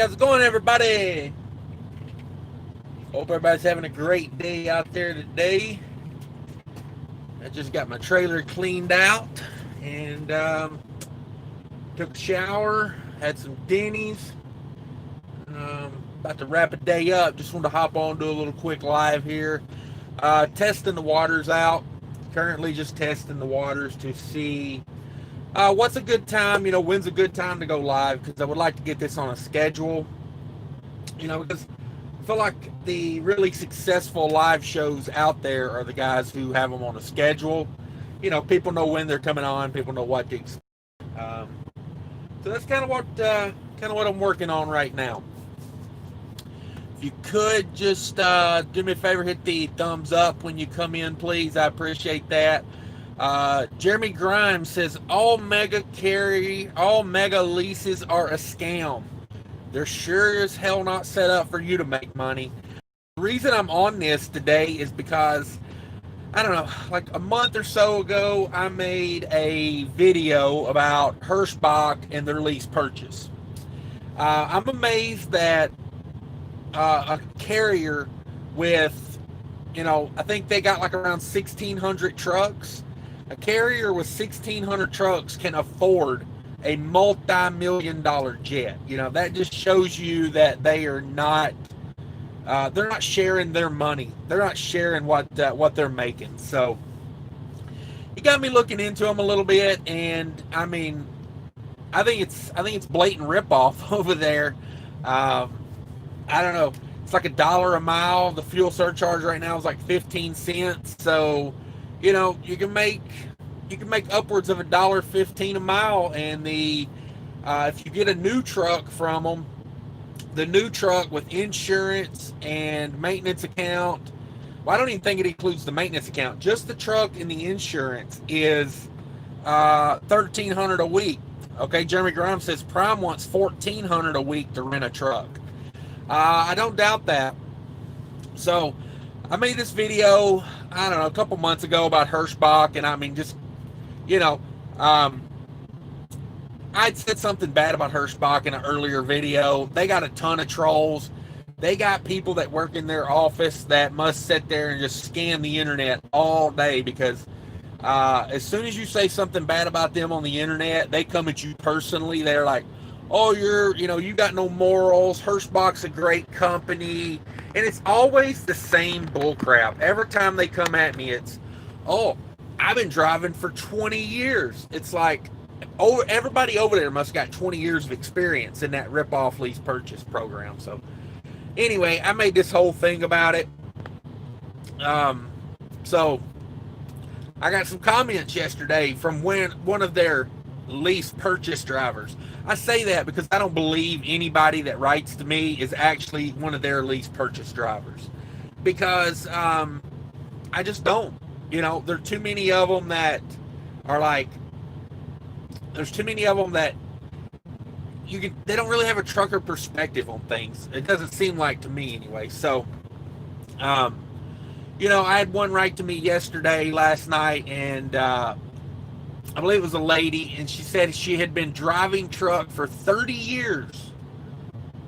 how's it going, everybody? Hope everybody's having a great day out there today. I just got my trailer cleaned out and took a shower, had some Denny's. About to wrap a day up. Just wanted to hop on, do a little quick live here. Testing the waters out. Currently just testing the waters to see what's a good time, when's a good time to go live, because I would like to get this on a schedule, because I feel like the really successful live shows out there are the guys who have them on a schedule. People know when they're coming on, people know what to expect. So that's kind of what I'm working on right now. If you could just do me a favor, hit the thumbs up when you come in, please. I appreciate that. Jeremy Grimes says all mega leases are a scam. They're sure as hell not set up for you to make money. The reason I'm on this today is because, I don't know, like a month or so ago, I made a video about Hirshbach and their lease purchase. I'm amazed that a carrier with, I think they got like around 1,600 trucks. A carrier with 1,600 trucks can afford a multi-million-dollar jet. That just shows you that they are not, they're not sharing their money. They're not sharing what they're making. So it got me looking into them a little bit, and I mean, I think it's blatant ripoff over there. I don't know. It's like $1 a mile. The fuel surcharge right now is like 15 cents. So, you can make upwards of $1.15 a mile. And if you get a new truck from them, the new truck with insurance and maintenance account, well, I don't even think it includes the maintenance account. Just the truck and the insurance is $1,300 a week. Okay, Jeremy Grimes says Prime wants $1,400 a week to rent a truck. I don't doubt that. So I made this video, I don't know, a couple months ago about Hirshbach, and I mean, just, I'd said something bad about Hirshbach in an earlier video. They got a ton of trolls. They got people that work in their office that must sit there and just scan the internet all day, because as soon as you say something bad about them on the internet, they come at you personally. They're like, oh, you got no morals. Hirshbach's a great company. And it's always the same bullcrap. Every time they come at me, it's, oh, I've been driving for 20 years. It's like, oh, everybody over there must have got 20 years of experience in that rip-off lease purchase program. So anyway, I made this whole thing about it. So I got some comments yesterday from one of their lease purchase drivers. I say that because I don't believe anybody that writes to me is actually one of their lease purchase drivers, because I just don't. There are too many of them that are like, there's too many of them that they don't really have a trucker perspective on things. It doesn't seem like to me anyway. So I had one write to me last night, and I believe it was a lady, and she said she had been driving truck for 30 years,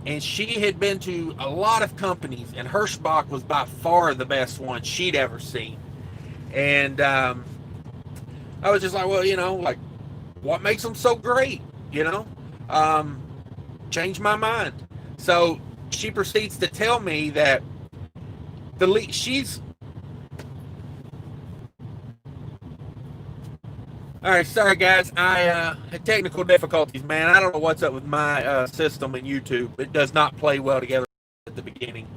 and she had been to a lot of companies, and Hirshbach was by far the best one she'd ever seen. And I was just like, well, like, what makes them so great? Changed my mind. So she proceeds to tell me that she's... All right, sorry guys, I had technical difficulties, man. I don't know what's up with my system and YouTube. It does not play well together at the beginning.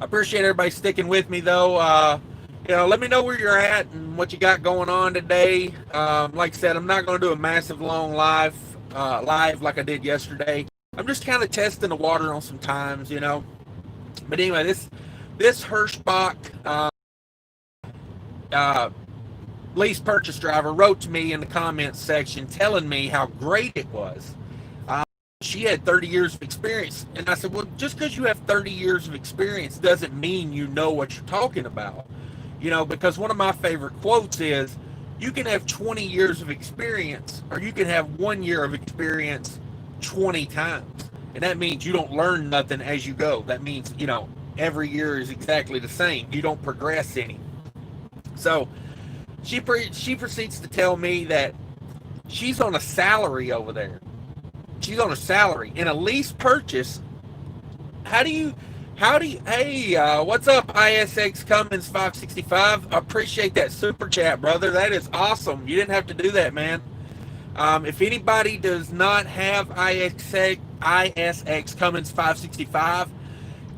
I appreciate everybody sticking with me, though. Let me know where you're at and what you got going on today. Like I said, I'm not going to do a massive long live like I did yesterday. I'm just kind of testing the water on some times, But anyway, this Hirshbach lease purchase driver wrote to me in the comments section telling me how great it was. She had 30 years of experience. And I said, well, just because you have 30 years of experience doesn't mean you know what you're talking about. Because one of my favorite quotes is, you can have 20 years of experience, or you can have 1 year of experience 20 times. And that means you don't learn nothing as you go. That means, every year is exactly the same. You don't progress any. So she proceeds to tell me that she's on a salary over there. She's on a salary. In a lease purchase, hey, what's up, ISX Cummins 565? I appreciate that super chat, brother. That is awesome. You didn't have to do that, man. If anybody does not have ISX Cummins 565,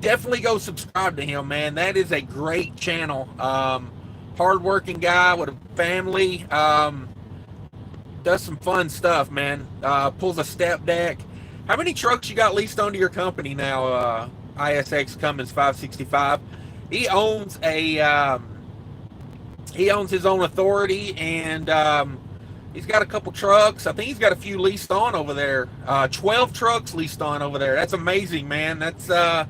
definitely go subscribe to him, man. That is a great channel. Hardworking guy with a family. Does some fun stuff, man. Pulls a step deck. How many trucks you got leased onto your company now, ISX Cummins 565? He owns his own authority, and he's got a couple trucks. I think he's got a few leased on over there. 12 trucks leased on over there. That's amazing, man. That's a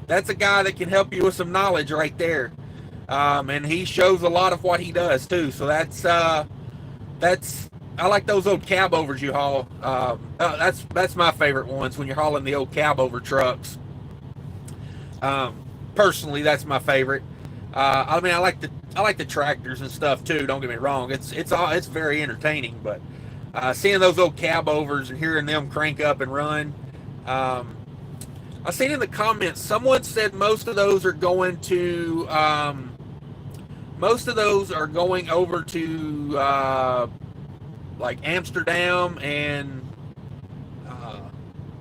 guy that can help you with some knowledge right there. And he shows a lot of what he does too. So that's I like those old cab overs you haul. That's my favorite ones, when you're hauling the old cab over trucks. Personally, that's my favorite. I mean, I like the tractors and stuff too. Don't get me wrong; it's very entertaining. But seeing those old cab overs and hearing them crank up and run. I seen in the comments someone said most of those are going over to like Amsterdam and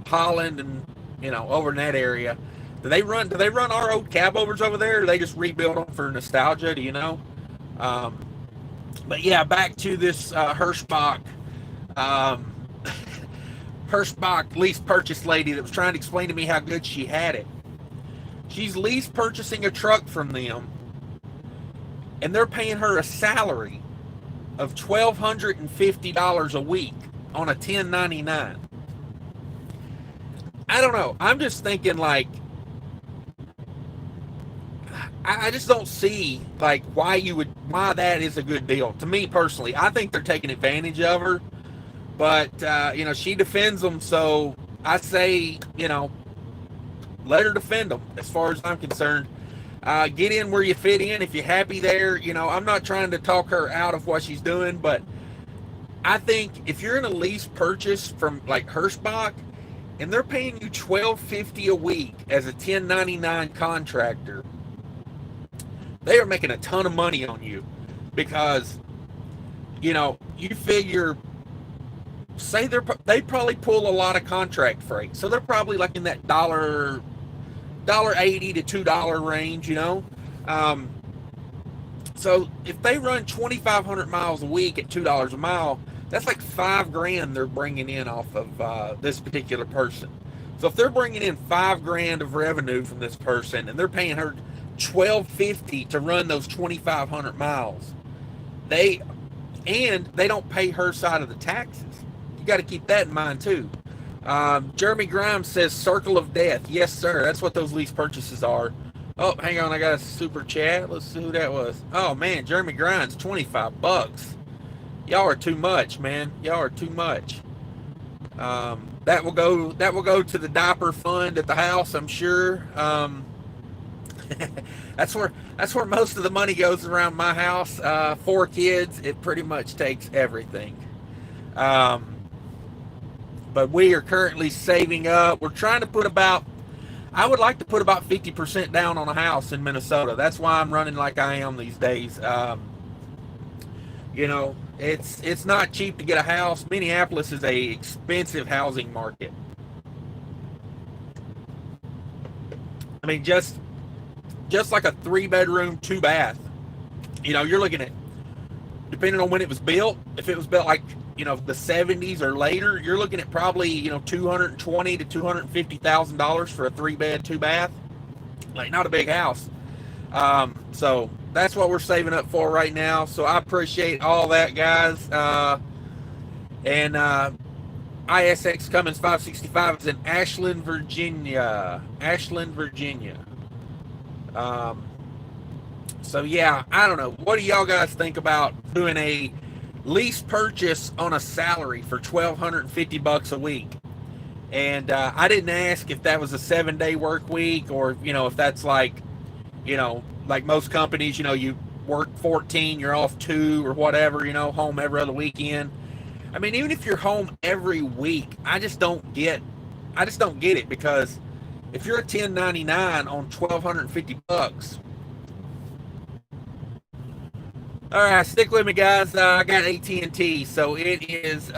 Holland, and over in that area. Do they run our old cab overs over there, or do they just rebuild them for nostalgia? Do you know? But yeah, back to this Hirshbach lease purchase lady that was trying to explain to me how good she had it. She's lease purchasing a truck from them, and they're paying her a salary of $1,250 a week on a 1099. I don't know. I'm just thinking, like, I just don't see like why that is a good deal. To me personally, I think they're taking advantage of her, but she defends them, so I say, let her defend them. As far as I'm concerned, get in where you fit in. If you're happy there, I'm not trying to talk her out of what she's doing, but I think if you're in a lease purchase from like Hirshbach, and they're paying you $1,250 a week as a 1099 contractor, they are making a ton of money on you, because you figure, say they probably pull a lot of contract freight, so they're probably like in that $1.80 to $2 range, so if they run 2,500 miles a week at $2 a mile, that's like $5,000 they're bringing in off of this particular person. So if they're bringing in $5,000 of revenue from this person, and they're paying her $1,250 to run those 2,500 miles, they don't pay her side of the taxes. You got to keep that in mind too. Jeremy Grimes says circle of death. Yes, sir. That's what those lease purchases are. Oh, hang on. I got a super chat. Let's see who that was. Oh man, Jeremy Grimes, $25. Y'all are too much, man. Y'all are too much. That will go to the diaper fund at the house, I'm sure. That's where most of the money goes around my house. 4 kids, it pretty much takes everything. But we are currently saving up. We're trying to I would like to put about 50% down on a house in Minnesota. That's why I'm running like I am these days. It's not cheap to get a house. Minneapolis is a expensive housing market. I mean, just like a 3-bedroom, 2-bath. You're looking at, depending on when it was built, if it was built like, the 70s or later, you're looking at probably, $220,000 to $250,000 for a 3-bed, 2-bath. Like, not a big house. So that's what we're saving up for right now. So I appreciate all that, guys. And ISX Cummins 565 is in Ashland, Virginia. So yeah, I don't know. What do y'all guys think about doing a lease purchase on a salary for $1,250 a week? And I didn't ask if that was a 7-day work week, or if that's like, like most companies, you work 14, you're off 2 or whatever, home every other weekend. I mean, even if you're home every week, I just don't get it, because if you're a 1099 on $1,250, all right, stick with me, guys. I got AT&T, so it is,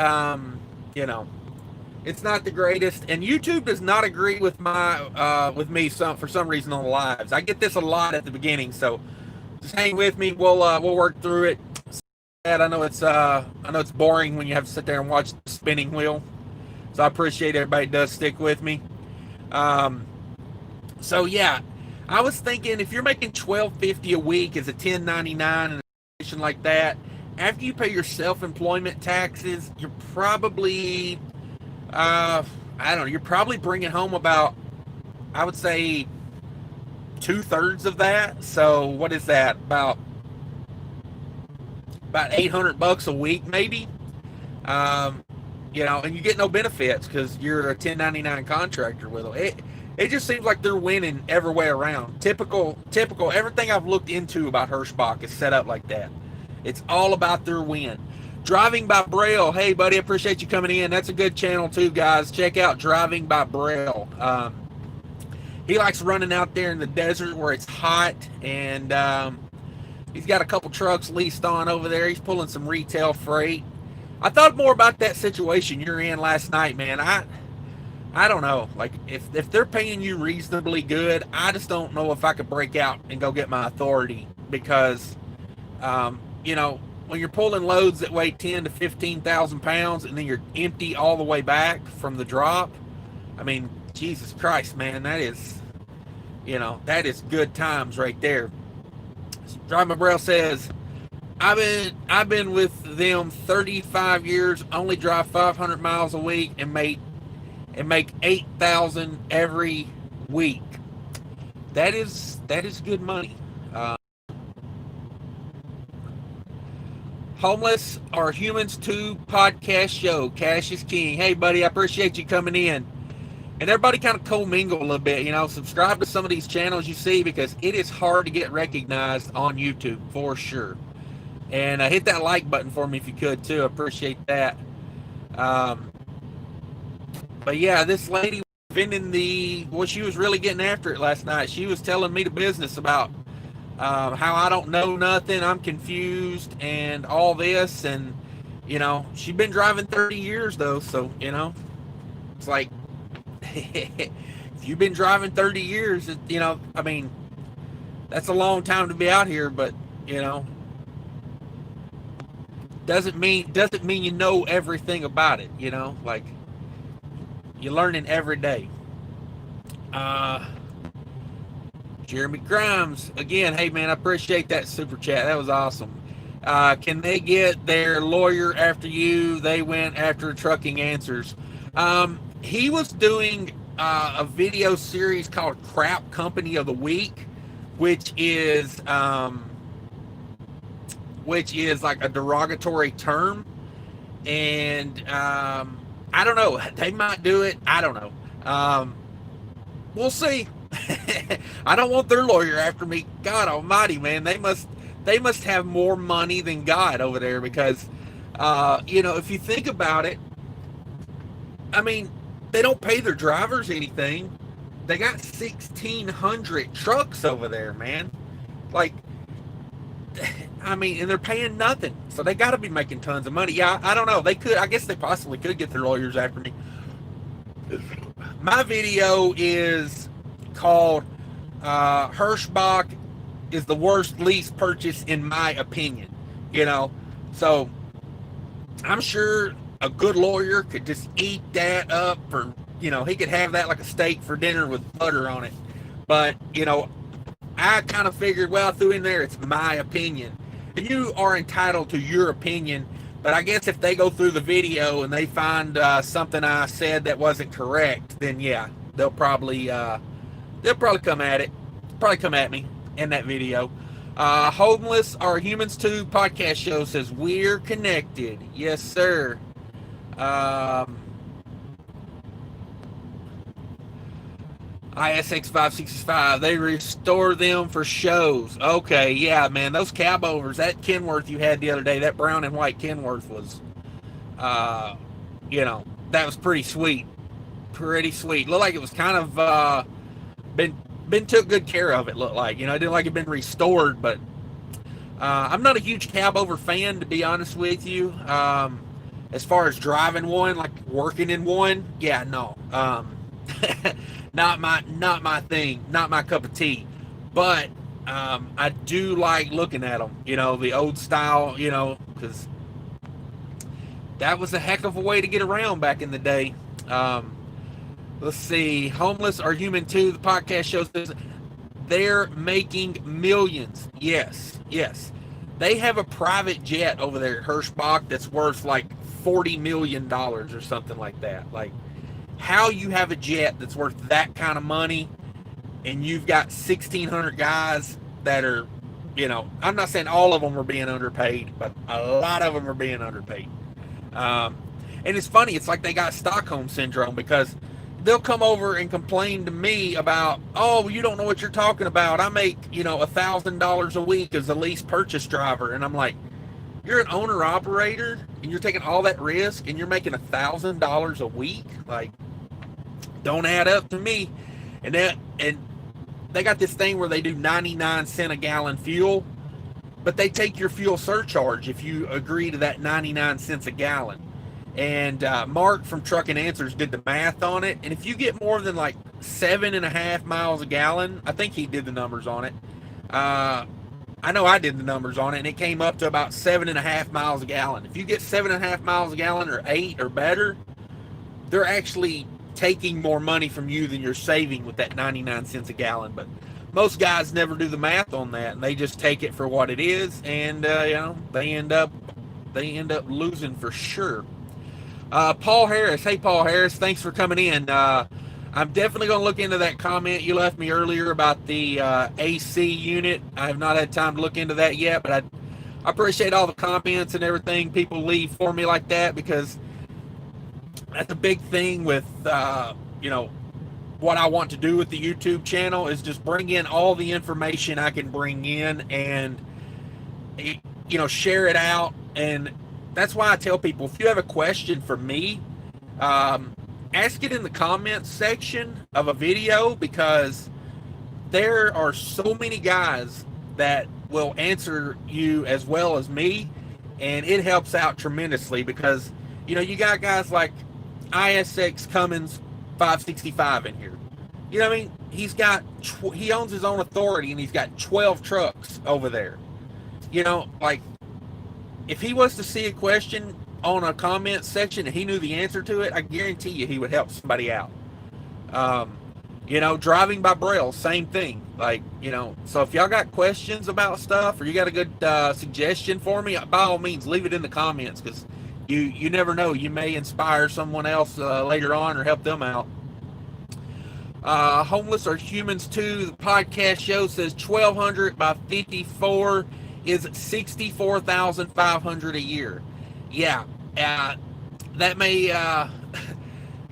it's not the greatest, and YouTube does not agree with with me for some reason on the lives. I get this a lot at the beginning, so just hang with me. We'll work through it. I know it's boring when you have to sit there and watch the spinning wheel. So I appreciate everybody does stick with me. So yeah, I was thinking, if you're making $1,250 a week as a 1099 and a situation like that, after you pay your self-employment taxes, you're probably I don't know, you're probably bringing home about, I would say, 2/3 of that. So what is that? About $800 a week, maybe. And you get no benefits because you're a 1099 contractor with them. It just seems like they're winning every way around. Typical. Everything I've looked into about Hirshbach is set up like that. It's all about their win. Driving by Braille. Hey, buddy, appreciate you coming in. That's a good channel too, guys. Check out Driving by Braille. He likes running out there in the desert where it's hot, and he's got a couple trucks leased on over there. He's pulling some retail freight. I thought more about that situation you're in last night, man. I don't know. Like, if they're paying you reasonably good, I just don't know if I could break out and go get my authority, because, when you're pulling loads that weigh 10 to 15,000 pounds and then you're empty all the way back from the drop, I mean, Jesus Christ, man, that is good times right there. Drive My Braille says, I've been with them 35 years, only drive 500 miles a week and make $8,000 every week. That is good money. Homeless Are Humans Too podcast show. Cash is king. Hey, buddy, I appreciate you coming in. And everybody kind of co-mingle a little bit, subscribe to some of these channels you see, because it is hard to get recognized on YouTube for sure. And hit that like button for me if you could too. I appreciate that. But yeah, this lady was vending she was really getting after it last night. She was telling me the business about how I don't know nothing, I'm confused, and all this. And, she's been driving 30 years though. So, it's like, if you've been driving 30 years, I mean, that's a long time to be out here, but, doesn't mean you know everything about it, like, you're learning every day. Jeremy Grimes, again, hey man, I appreciate that super chat. That was awesome. Can they get their lawyer after you? They went after trucking answers. He was doing a video series called Crap Company of the Week, which is like a derogatory term. And I don't know. They might do it. I don't know. We'll see. I don't want their lawyer after me. God almighty, man. They must have more money than God over there, because, if you think about it, I mean, they don't pay their drivers anything. They got 1,600 trucks over there, man. Like, I mean, and they're paying nothing. So they got to be making tons of money. Yeah, I don't know. I guess they possibly could get their lawyers after me. My video is called Hirshbach is the worst lease purchase in my opinion. So I'm sure a good lawyer could just eat that up for, he could have that like a steak for dinner with butter on it. But, I kind of figured, well, I threw in there, it's my opinion. And you are entitled to your opinion, but I guess if they go through the video and they find something I said that wasn't correct, then yeah, they'll probably come at it. Probably come at me in that video. Homeless Are Humans Too podcast show says, we're connected. Yes, sir. ISX 565, they restore them for shows. Okay, yeah, man, those cab overs, that Kenworth you had the other day, that brown and white Kenworth was, uh, that was pretty sweet. Pretty sweet. Looked like it was kind of been took good care of. It looked like, it didn't like it been restored, but I'm not a huge cab over fan, to be honest with you. As far as driving one, like working in one, yeah, no. Not my thing, not my cup of tea. But I do like looking at them, the old style, because that was a heck of a way to get around back in the day. Let's see, Homeless Are Human Too, the podcast show says they're making millions. Yes. They have a private jet over there at Hirshbach that's worth like $40 million or something like that. Like, how you have a jet that's worth that kind of money and you've got 1,600 guys that are, I'm not saying all of them are being underpaid, but a lot of them are being underpaid. And it's funny, it's like they got Stockholm syndrome, because they'll come over and complain to me about, oh, you don't know what you're talking about. I make, $1,000 a week as a lease-purchase driver. And I'm like, you're an owner-operator, and you're taking all that risk, and you're making $1,000 a week? Like, don't add up to me. And they got this thing where they do 99 cent a gallon fuel, but they take your fuel surcharge if you agree to that 99 cents a gallon. And Mark from Trucking Answers did the math on it, and if you get more than like 7.5 miles a gallon, I think he did the numbers on it. I know I did the numbers on it, and it came up to about 7.5 miles a gallon. If you get 7.5 miles a gallon or 8 or better, they're actually taking more money from you than you're saving with that 99 cents a gallon. But most guys never do the math on that, and they just take it for what it is, and they end up losing for sure. Paul Harris. Hey, Paul Harris. Thanks for coming in. I'm definitely going to look into that comment you left me earlier about the AC unit. I have not had time to look into that yet, but I appreciate all the comments and everything people leave for me like that, because that's a big thing with, what I want to do with the YouTube channel is just bring in all the information I can bring in and, share it out. And that's why I tell people, if you have a question for me, ask it in the comments section of a video, because there are so many guys that will answer you as well as me, and it helps out tremendously, because you got guys like ISX Cummins 565 in here. You know what I mean? He owns his own authority, and he's got 12 trucks over there. Like, if he was to see a question on a comment section and he knew the answer to it, I guarantee you he would help somebody out. Driving by Braille, same thing. Like, so if y'all got questions about stuff, or you got a good suggestion for me, by all means, leave it in the comments, because you never know. You may inspire someone else later on or help them out. Homeless Are Humans Too, the podcast show says 1,200 by 54 is 64,500 a year. Yeah, that may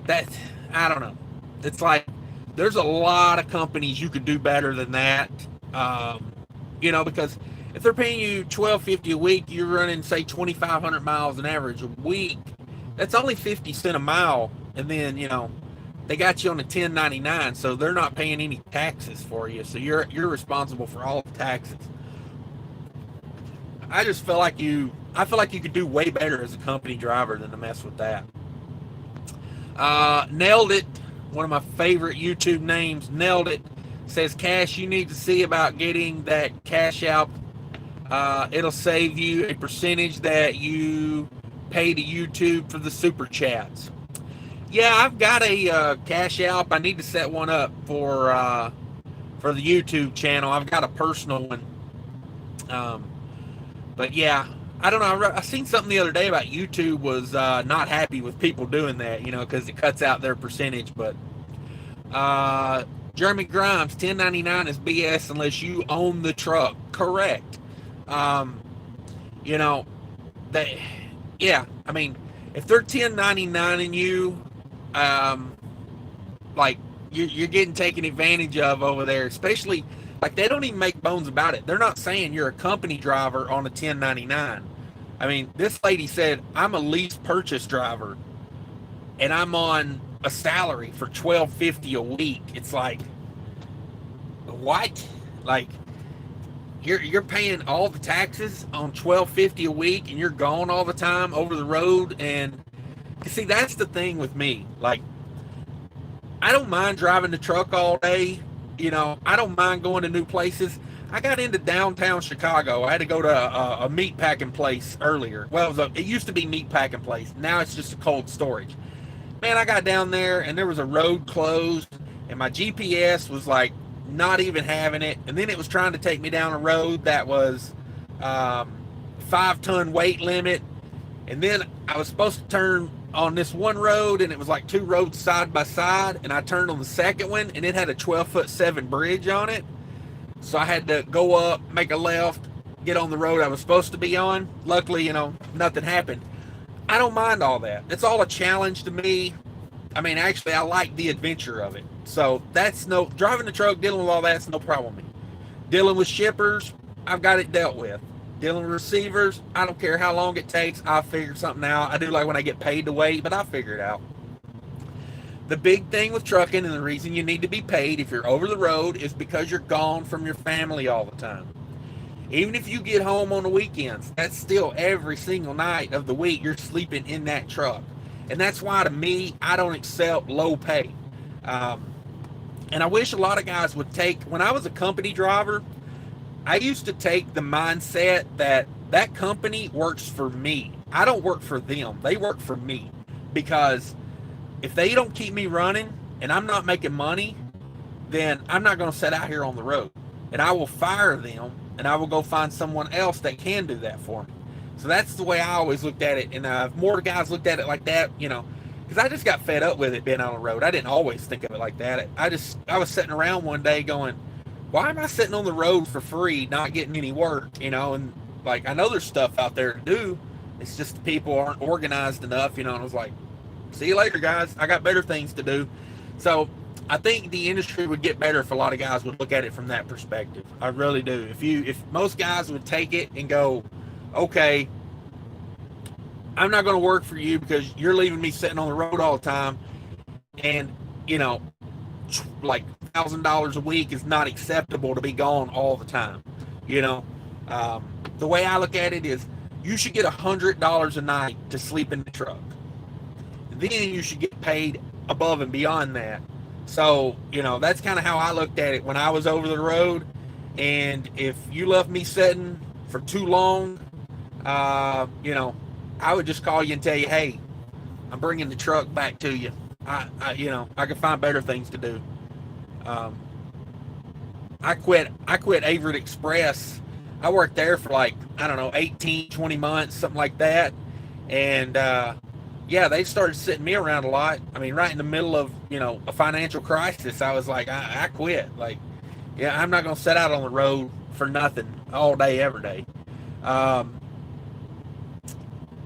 that I don't know. It's like there's a lot of companies you could do better than that. Because if they're paying you $1,250 a week, you're running, say, 2,500 miles an average a week. That's only 50 cents a mile, and then they got you on a 1099, so they're not paying any taxes for you. So you're responsible for all the taxes. I feel like you could do way better as a company driver than to mess with that. Nailed It, one of my favorite YouTube names, Nailed It, says, Cash, you need to see about getting that cash out. It'll save you a percentage that you pay to YouTube for the super chats. Yeah, I've got a cash out. I need to set one up for the YouTube channel. I've got a personal one. But yeah, I don't know. I seen something the other day about YouTube was not happy with people doing that, because it cuts out their percentage. But Jeremy Grimes, 1099 is BS unless you own the truck. Correct. If they're 1099 and you, like you're getting taken advantage of over there, especially like they don't even make bones about it. They're not saying you're a company driver on a 1099. I mean, this lady said, I'm a lease purchase driver and I'm on a salary for $12.50 a week. It's like, what? Like, you're paying all the taxes on $12.50 a week and you're gone all the time over the road. And see, that's the thing with me. Like, I don't mind driving the truck all day. You know, I don't mind going to new places. I got into downtown Chicago. I had to go to a meat packing place earlier. Well, it used to be meat packing place. Now it's just a cold storage. Man, I got down there and there was a road closed and my GPS was like not even having it. And then it was trying to take me down a road that was 5-ton weight limit. And then I was supposed to turn on this one road and it was like two roads side by side. And I turned on the second one and it had a 12'7" bridge on it. So I had to go up, make a left, get on the road I was supposed to be on. Luckily, you know, nothing happened. I don't mind all that. It's all a challenge to me. I mean, actually, I like the adventure of it. So that's driving the truck, dealing with all that's no problem with me. Dealing with shippers, I've got it dealt with. Dealing with receivers, I don't care how long it takes. I'll figure something out. I do like when I get paid to wait, but I'll figure it out. The big thing with trucking and the reason you need to be paid if you're over the road is because you're gone from your family all the time. Even if you get home on the weekends, that's still every single night of the week you're sleeping in that truck. And that's why, to me, I don't accept low pay. And I wish a lot of guys would take, when I was a company driver, I used to take the mindset that that company works for me. I don't work for them. They work for me. Because if they don't keep me running and I'm not making money, then I'm not going to sit out here on the road. And I will fire them and I will go find someone else that can do that for me. So that's the way I always looked at it. And if more guys looked at it like that, you know, because I just got fed up with it being on the road. I didn't always think of it like that. I was sitting around one day going, why am I sitting on the road for free, not getting any work, you know? And like, I know there's stuff out there to do. It's just the people aren't organized enough, you know? And I was like, see you later, guys. I got better things to do. So I think the industry would get better if a lot of guys would look at it from that perspective. I really do. If most guys would take it and go, okay, I'm not going to work for you because you're leaving me sitting on the road all the time. And, you know, like $1,000 a week is not acceptable to be gone all the time. You know, the way I look at it is you should get $100 a night to sleep in the truck. Then you should get paid above and beyond that. So, you know, that's kind of how I looked at it when I was over the road. And if you left me sitting for too long, you know, I would just call you and tell you, hey, I'm bringing the truck back to you. You know, I can find better things to do. I quit Averett Express. I worked there for like, I don't know, 18, 20 months, something like that. And, yeah, they started sitting me around a lot. I mean, right in the middle of, you know, a financial crisis, I was like, I quit. Like, yeah, I'm not going to sit out on the road for nothing all day, every day.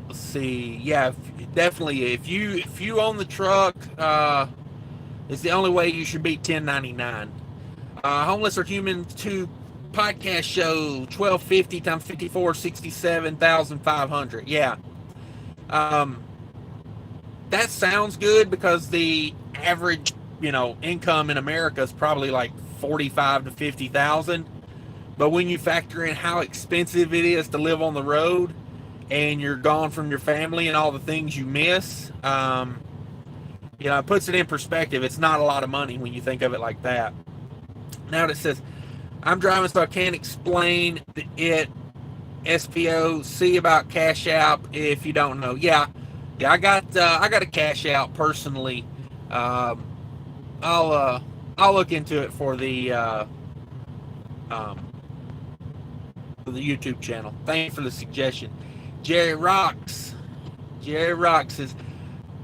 Let's see. Yeah, definitely. If you own the truck, it's the only way you should be 1099. Homeless or Human 2 podcast show, 1250 times 54, 67,500. Yeah. That sounds good because the average, you know, income in America is probably like 45 to 50,000. But when you factor in how expensive it is to live on the road and you're gone from your family and all the things you miss, you know, it puts it in perspective. It's not a lot of money when you think of it like that. Now it says, I'm driving so I can't explain it. SPO, see about cash out if you don't know. Yeah, I got a cash out personally. I'll look into it for the YouTube channel. Thanks for the suggestion. Jerry Rocks says,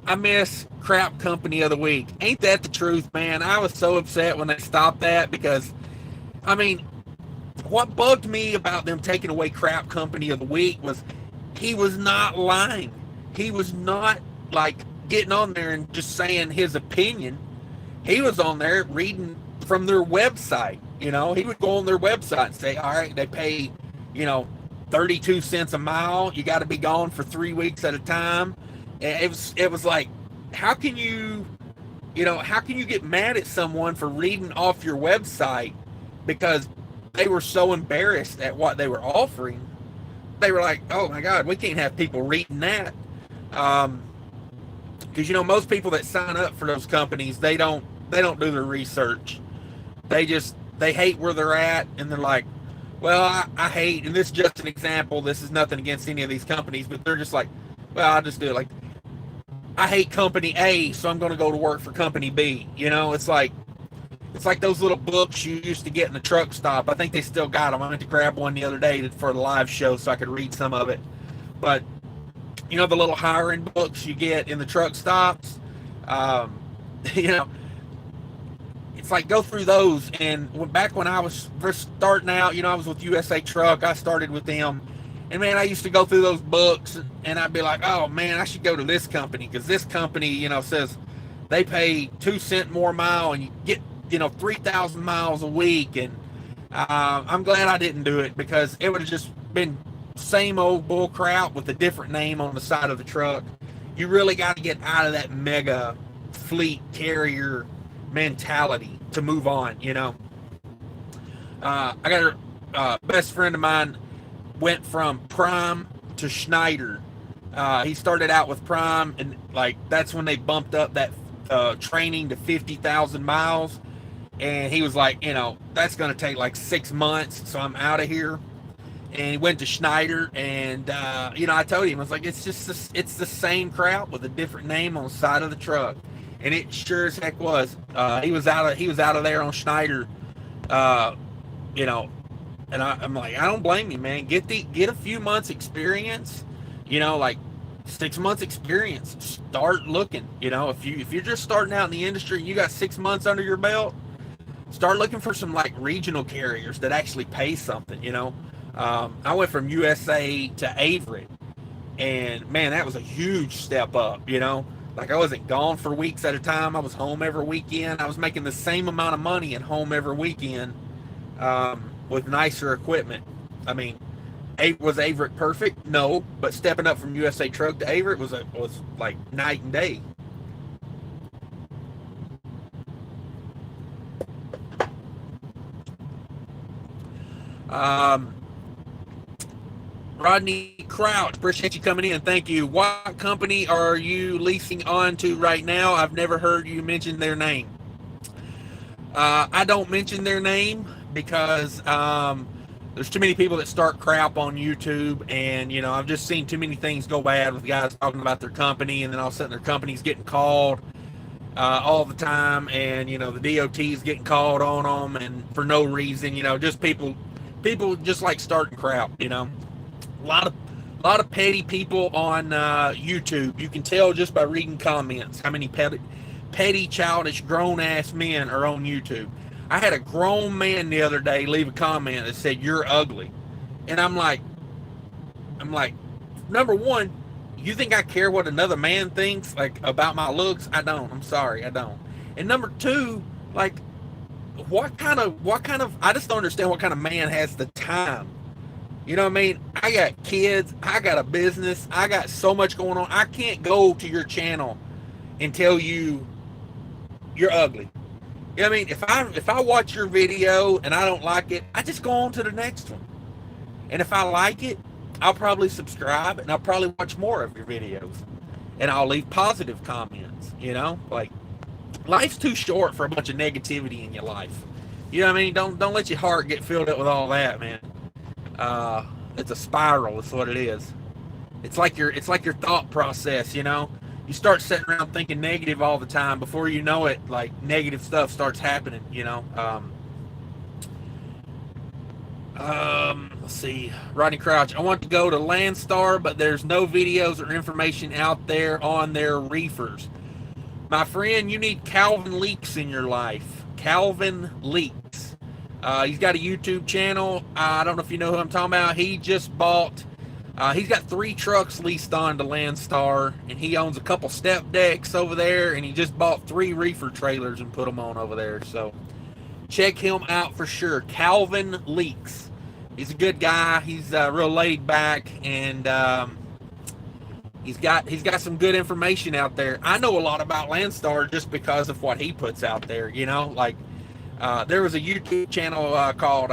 I miss crap company of the week. Ain't that the truth, man? I was so upset when they stopped that because, I mean, what bugged me about them taking away crap company of the week was he was not lying. He was not like getting on there and just saying his opinion. He was on there reading from their website. He would go on their website and say, all right, they pay, you know, 32 cents a mile. You got to be gone for 3 weeks at a time. And it was like, how can you, how can you get mad at someone for reading off your website because they were so embarrassed at what they were offering? They were like, oh my God, we can't have people reading that. Because most people that sign up for those companies, they don't do their research. They hate where they're at, and they're like, well, I hate, and this is just an example, this is nothing against any of these companies, but they're just like, well, I'll just do it. Like, I hate company A, so I'm going to go to work for company B. It's like those little books you used to get in the truck stop. I think they still got them. I went to grab one the other day for the live show so I could read some of it. But the little hiring books you get in the truck stops, it's like, go through those. And back when I was first starting out, I was with USA Truck. I started with them. And man, I used to go through those books and I'd be like, oh man, I should go to this company because this company, says they pay 2 cents more a mile and you get, 3,000 miles a week. And I'm glad I didn't do it because it would have just been same old bull crap with a different name on the side of the truck. You really got to get out of that mega fleet carrier mentality to move on. I got a best friend of mine went from Prime to Schneider. He started out with Prime, and like that's when they bumped up that training to 50,000 miles. And he was like, that's going to take like 6 months, so I'm out of here. And he went to Schneider, and I told him, I was like, it's the same crap with a different name on the side of the truck. And it sure as heck was. He was out of there on Schneider, and I'm like, I don't blame you, man. Get a few months experience, like 6 months experience. Start looking, if you're just starting out in the industry and you got 6 months under your belt, start looking for some like regional carriers that actually pay something, I went from USA to Avery, and man, that was a huge step up, like I wasn't gone for weeks at a time. I was home every weekend. I was making the same amount of money at home every weekend, with nicer equipment. I mean, was Averitt perfect? No, but stepping up from USA Truck to Averitt was like night and day. Rodney Crouch, appreciate you coming in. Thank you. What company are you leasing on to right now? I've never heard you mention their name. I don't mention their name because there's too many people that start crap on YouTube, and I've just seen too many things go bad with guys talking about their company, and then all of a sudden their company's getting called all the time, and the DOT is getting called on them, and for no reason, just people just like starting crap. A lot of petty people on YouTube. You can tell just by reading comments how many petty, childish, grown-ass men are on YouTube. I had a grown man the other day leave a comment that said, "You're ugly." And I'm like, number one, you think I care what another man thinks, like, about my looks? I don't. I'm sorry, I don't. And number two, like, what kind of, I just don't understand what kind of man has the time. You know what I mean? I got kids, I got a business, I got so much going on. I can't go to your channel and tell you you're ugly. You know what I mean? If I watch your video and I don't like it, I just go on to the next one. And if I like it, I'll probably subscribe and I'll probably watch more of your videos. And I'll leave positive comments, Like, life's too short for a bunch of negativity in your life. You know what I mean? Don't let your heart get filled up with all that, man. It's a spiral. That's what it is. It's like your thought process. You start sitting around thinking negative all the time. Before you know it, like, negative stuff starts happening. Let's see. Rodney Crouch. I want to go to Landstar, but there's no videos or information out there on their reefers. My friend, you need Calvin Leaks in your life. Calvin Leaks. He's got a YouTube channel. I don't know if you know who I'm talking about. He just bought He's got 3 trucks leased on to Landstar, and he owns a couple step decks over there, and he just bought 3 reefer trailers and put them on over there. So check him out for sure. Calvin Leaks. He's a good guy. He's real laid back, and he's got some good information out there. I know a lot about Landstar just because of what he puts out there. You know, like there was a YouTube channel called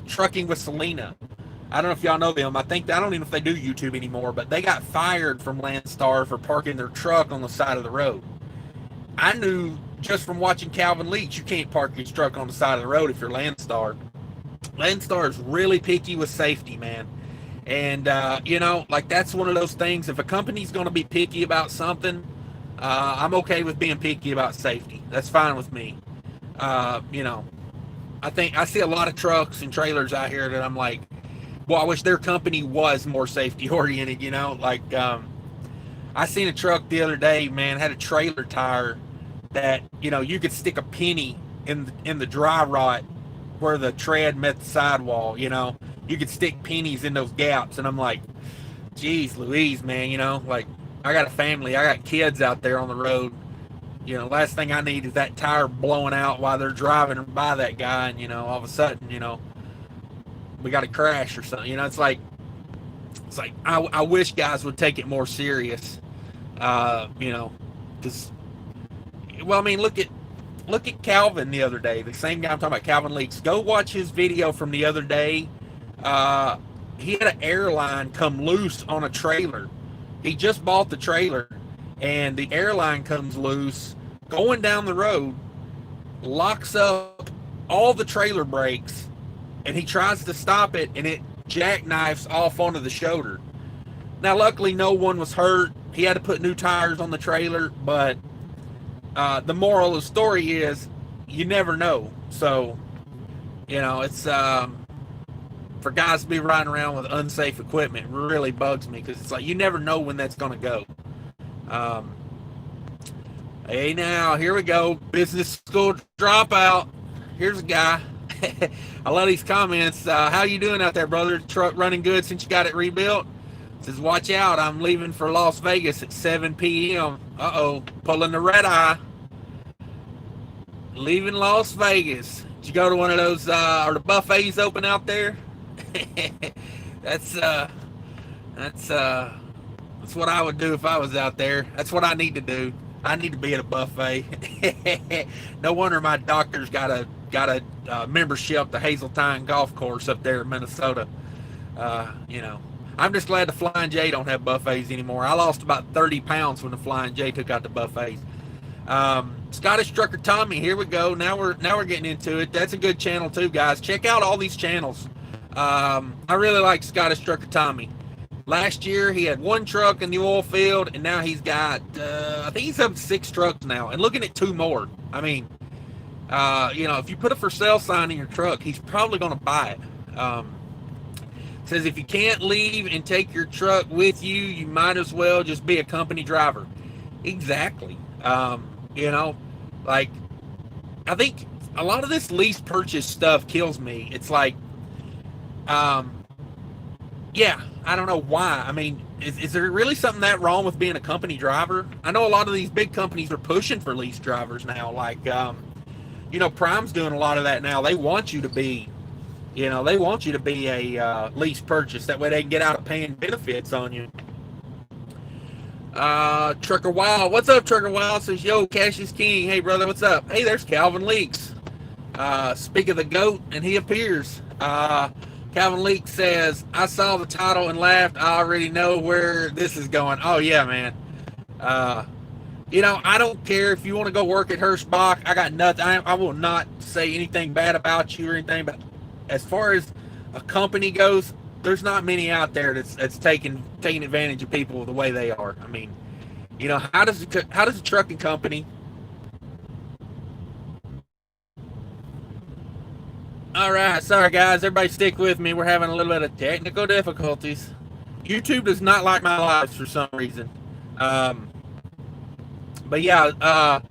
Trucking with Selena. I don't know if y'all know them. I don't even know if they do YouTube anymore, but they got fired from Landstar for parking their truck on the side of the road. I knew just from watching Calvin Leach, you can't park your truck on the side of the road if you're Landstar. Landstar is really picky with safety, man. And, you know, like that's one of those things. If a company's going to be picky about something, I'm okay with being picky about safety. That's fine with me. You know, I see a lot of trucks and trailers out here that I'm like, well, I wish their company was more safety oriented, you know, like, I seen a truck the other day, man, had a trailer tire that, you know, you could stick a penny in the dry rot where the tread met the sidewall, you know, you could stick pennies in those gaps. And I'm like, geez Louise, man, you know, like I got a family, I got kids out there on the road. You know, last thing I need is that tire blowing out while they're driving by that guy. And, you know, all of a sudden, you know, we got a crash or something. You know, it's like I wish guys would take it more serious. You know, because, well, I mean, look at Calvin the other day. The same guy I'm talking about, Calvin Leaks. Go watch his video from the other day. He had an airline come loose on a trailer. He just bought the trailer, and the airline comes loose going down the road, locks up all the trailer brakes, and he tries to stop it, and it jackknifes off onto the shoulder. Now, luckily, no one was hurt. He had to put new tires on the trailer, but the moral of the story is you never know. So, you know, it's for guys to be riding around with unsafe equipment really bugs me, because it's like you never know when that's going to go. Hey, now, here we go. Business school dropout. Here's a guy. I love these comments. How you doing out there, brother? Truck running good since you got it rebuilt? Says, watch out. I'm leaving for Las Vegas at 7 p.m. Uh-oh. Pulling the red eye. Leaving Las Vegas. Did you go to one of those, are the buffets open out there? That's what I would do if I was out there. That's what I need to do. I need to be at a buffet. No wonder my doctor's got a membership to Hazeltine Golf Course up there in Minnesota. You know, I'm just glad the Flying J don't have buffets anymore. I lost about 30 pounds when the Flying J took out the buffets. Scottish Trucker Tommy, here we go. Now we're getting into it. That's a good channel too, guys. Check out all these channels. I really like Scottish Trucker Tommy. Last year he had 1 truck in the oil field, and now he's got I think he's up to 6 trucks now, and looking at 2 more. I mean, you know, if you put a for sale sign in your truck, he's probably going to buy it. Says if you can't leave and take your truck with you, you might as well just be a company driver. Exactly. You know, like, I think a lot of this lease purchase stuff kills me. It's like, yeah, I don't know why. I mean, is there really something that wrong with being a company driver? I know a lot of these big companies are pushing for lease drivers now. Like, you know, Prime's doing a lot of that now. They want you to be, you know, they want you to be a lease purchase. That way they can get out of paying benefits on you. Trucker Wild. What's up, Trucker Wild? Says, yo, cash is king. Hey, brother, what's up? Hey, there's Calvin Leaks. Speak of the GOAT, and he appears. Calvin Leaks says, I saw the title and laughed. I already know where this is going. Oh, yeah, man. You know, I don't care if you want to go work at Hirshbach. I got nothing. I will not say anything bad about you or anything, but as far as a company goes, there's not many out there that's taking advantage of people the way they are. I mean, you know, how does a trucking company? All right, sorry guys, everybody stick with me. We're having a little bit of technical difficulties. YouTube does not like my lives for some reason. But yeah,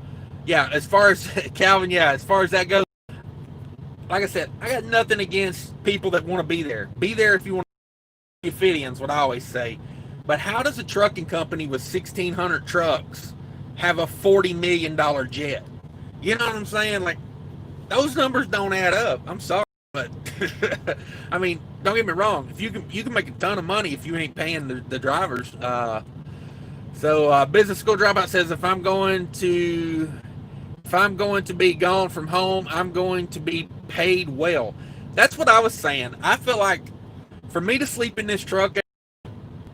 yeah. As far as Calvin, yeah, as far as that goes, like I said, I got nothing against people that want to be there. Be there if you want fit in's what I always say. But how does a trucking company with 1,600 trucks have a $40 million jet? You know what I'm saying? Like, those numbers don't add up. I'm sorry, but I mean, don't get me wrong. If you can make a ton of money if you ain't paying the drivers. Business School Dropout says if I'm going to be gone from home, I'm going to be paid well. That's what I was saying. I feel like for me to sleep in this truck,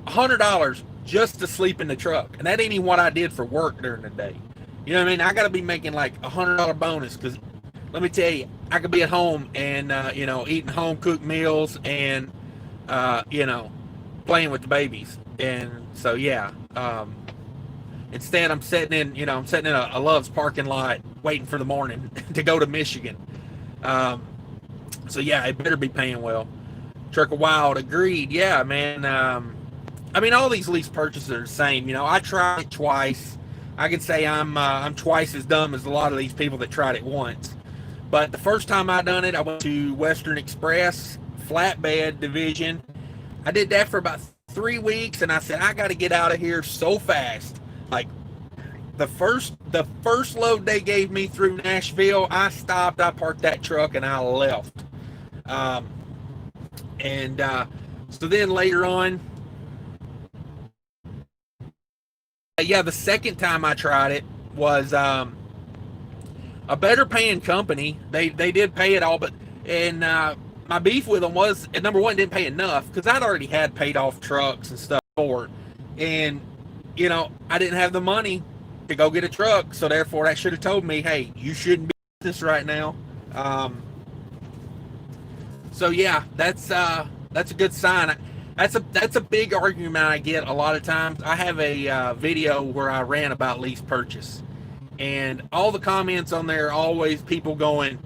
$100 just to sleep in the truck, and that ain't even what I did for work during the day. You know what I mean? I got to be making like $100 bonus, because let me tell you, I could be at home and eating home cooked meals and playing with the babies. And so yeah, instead I'm sitting in a Love's parking lot waiting for the morning to go to Michigan. So yeah, it better be paying well. Trucker Wild agreed. Yeah, man. I mean, all these lease purchases are the same. You know, I tried it twice. I could say I'm twice as dumb as a lot of these people that tried it once. But the first time I done it, I went to Western Express flatbed division. I did that for about 3 weeks, and I said I got to get out of here so fast. Like the first load they gave me through Nashville, I stopped, I parked that truck, and I left. So then later on, the second time I tried it was a better paying company. They did pay it all, but my beef with them was, number one, didn't pay enough, because I'd already had paid off trucks and stuff for it, and I didn't have the money to go get a truck, so therefore that should have told me, hey, you shouldn't be doing this right now. So yeah, that's a good sign. That's a big argument I get a lot of times. I have a video where I ran about lease purchase, and all the comments on there are always people going,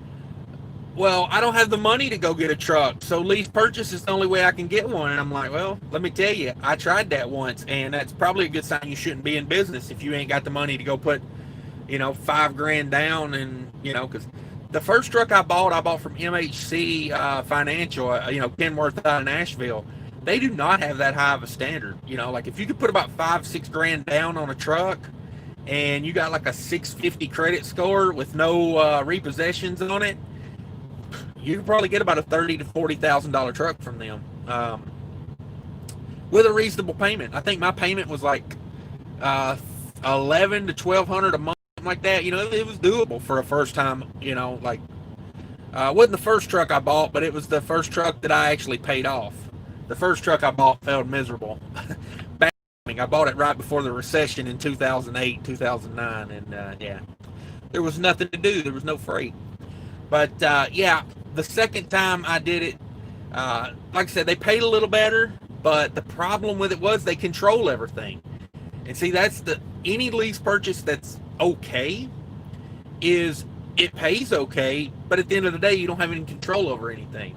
well, I don't have the money to go get a truck, so lease purchase is the only way I can get one. And I'm like, well, let me tell you, I tried that once, and that's probably a good sign you shouldn't be in business if you ain't got the money to go put $5,000 down. And because the first truck I bought from MHC Financial, Kenworth out of Nashville. They do not have that high of a standard. Like if you could put about $5,000-6,000 down on a truck, and you got like a 650 credit score with no repossessions on it, you could probably get about a $30,000 to $40,000 truck from them, with a reasonable payment. I think my payment was like $1,100 to $1,200 a month, something like that. It was doable for a first time. Like wasn't the first truck I bought, but it was the first truck that I actually paid off. The first truck I bought failed miserable. I bought it right before the recession in 2008, 2009, and there was nothing to do. There was no freight. But the second time I did it, like I said, they paid a little better, but the problem with it was they control everything. And see, that's any lease purchase that's okay is it pays okay, but at the end of the day, you don't have any control over anything.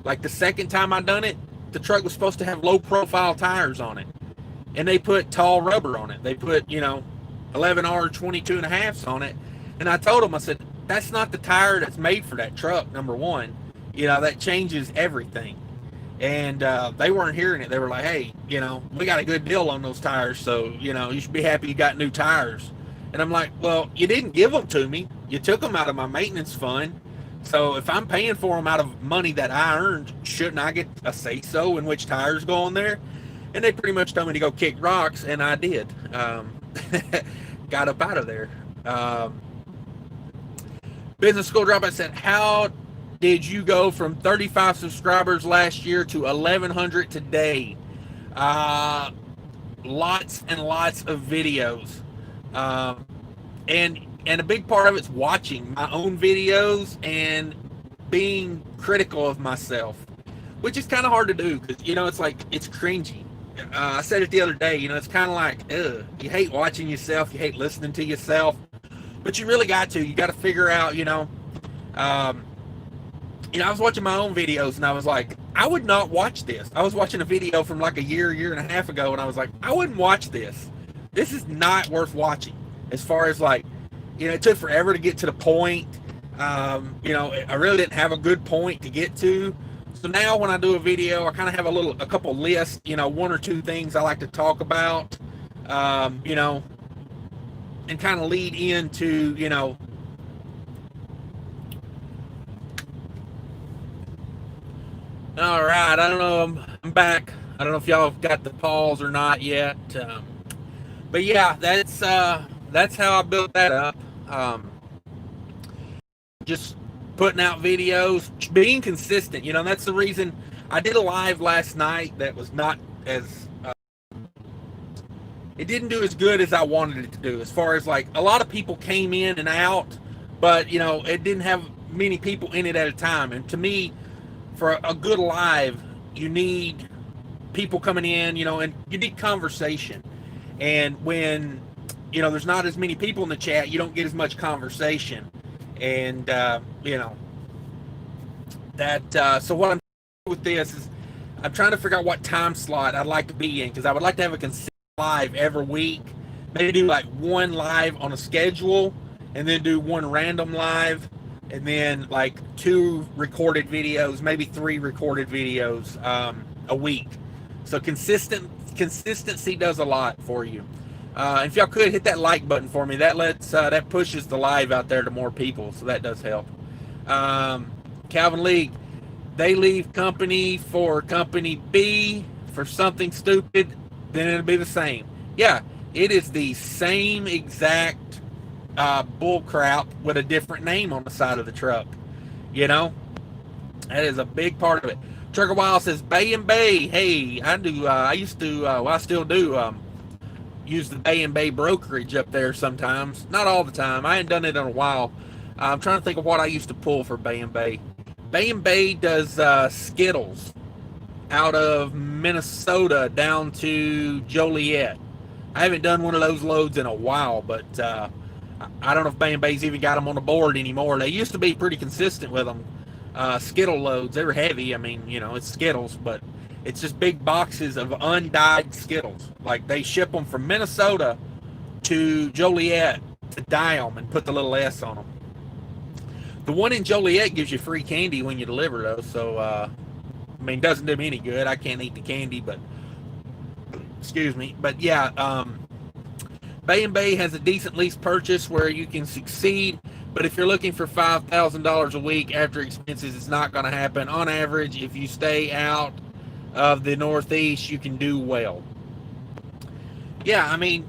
Like the second time I done it, the truck was supposed to have low profile tires on it, and they put tall rubber on it. They put 11R 22.5s on it, and I told them, I said, that's not the tire that's made for that truck, number one. That changes everything. And they weren't hearing it. They were like, hey, we got a good deal on those tires, so you should be happy you got new tires. And I'm like, well, you didn't give them to me. You took them out of my maintenance fund. So if I'm paying for them out of money that I earned, shouldn't I get a say-so in which tires go on there? And they pretty much told me to go kick rocks, and I did. Got up out of there. Business School Dropout said, how did you go from 35 subscribers last year to 1,100 today? Lots and lots of videos. And a big part of it's watching my own videos and being critical of myself, which is kind of hard to do because, it's like, it's cringy. I said it the other day, it's kind of like, you hate watching yourself, you hate listening to yourself, but you really got to. You got to figure out, I was watching my own videos, and I was like, I would not watch this. I was watching a video from like a year and a half ago, and I was like, I wouldn't watch this. This is not worth watching. As far as like, it took forever to get to the point. I really didn't have a good point to get to. So now when I do a video, I kind of have a couple lists, one or two things I like to talk about, you know, and kind of lead into, all right, I don't know, I'm back. I don't know if y'all have got the pause or not yet. But yeah, that's how I built that up. Um, just putting out videos, being consistent. That's the reason I did a live last night that was not as it didn't do as good as I wanted it to do. As far as like a lot of people came in and out, but it didn't have many people in it at a time. And to me, for a good live, you need people coming in, and you need conversation. And when there's not as many people in the chat, you don't get as much conversation. And that. So what I'm doing with this is I'm trying to figure out what time slot I'd like to be in, because I would like to have a consistent live every week. Maybe do like one live on a schedule, and then do one random live, and then like 2 recorded videos, maybe 3 recorded videos a week. So consistency does a lot for you. If y'all could hit that like button for me, that pushes the live out there to more people, so that does help. Calvin League, they leave company for company B for something stupid, then it'll be the same. Yeah, it is the same exact bull crap with a different name on the side of the truck. That is a big part of it. Trucker Wild says Bay and Bay. Hey, I used to, I still do use the Bay and Bay brokerage up there sometimes. Not all the time. I ain't done it in a while. I'm trying to think of what I used to pull for Bay and Bay. Bay and Bay does Skittles out of Minnesota down to Joliet. I haven't done one of those loads in a while, but I don't know if Bay and Bay's even got them on the board anymore. They used to be pretty consistent with them. Skittle loads, they were heavy. I mean, it's Skittles, but it's just big boxes of undyed Skittles. Like, they ship them from Minnesota to Joliet to dye them and put the little S on them. The one in Joliet gives you free candy when you deliver those, so I mean, doesn't do me any good. I can't eat the candy, but excuse me. But yeah, Bay and Bay has a decent lease purchase where you can succeed. But if you're looking for $5,000 a week after expenses, it's not going to happen. On average, if you stay out of the Northeast, you can do well. Yeah, I mean,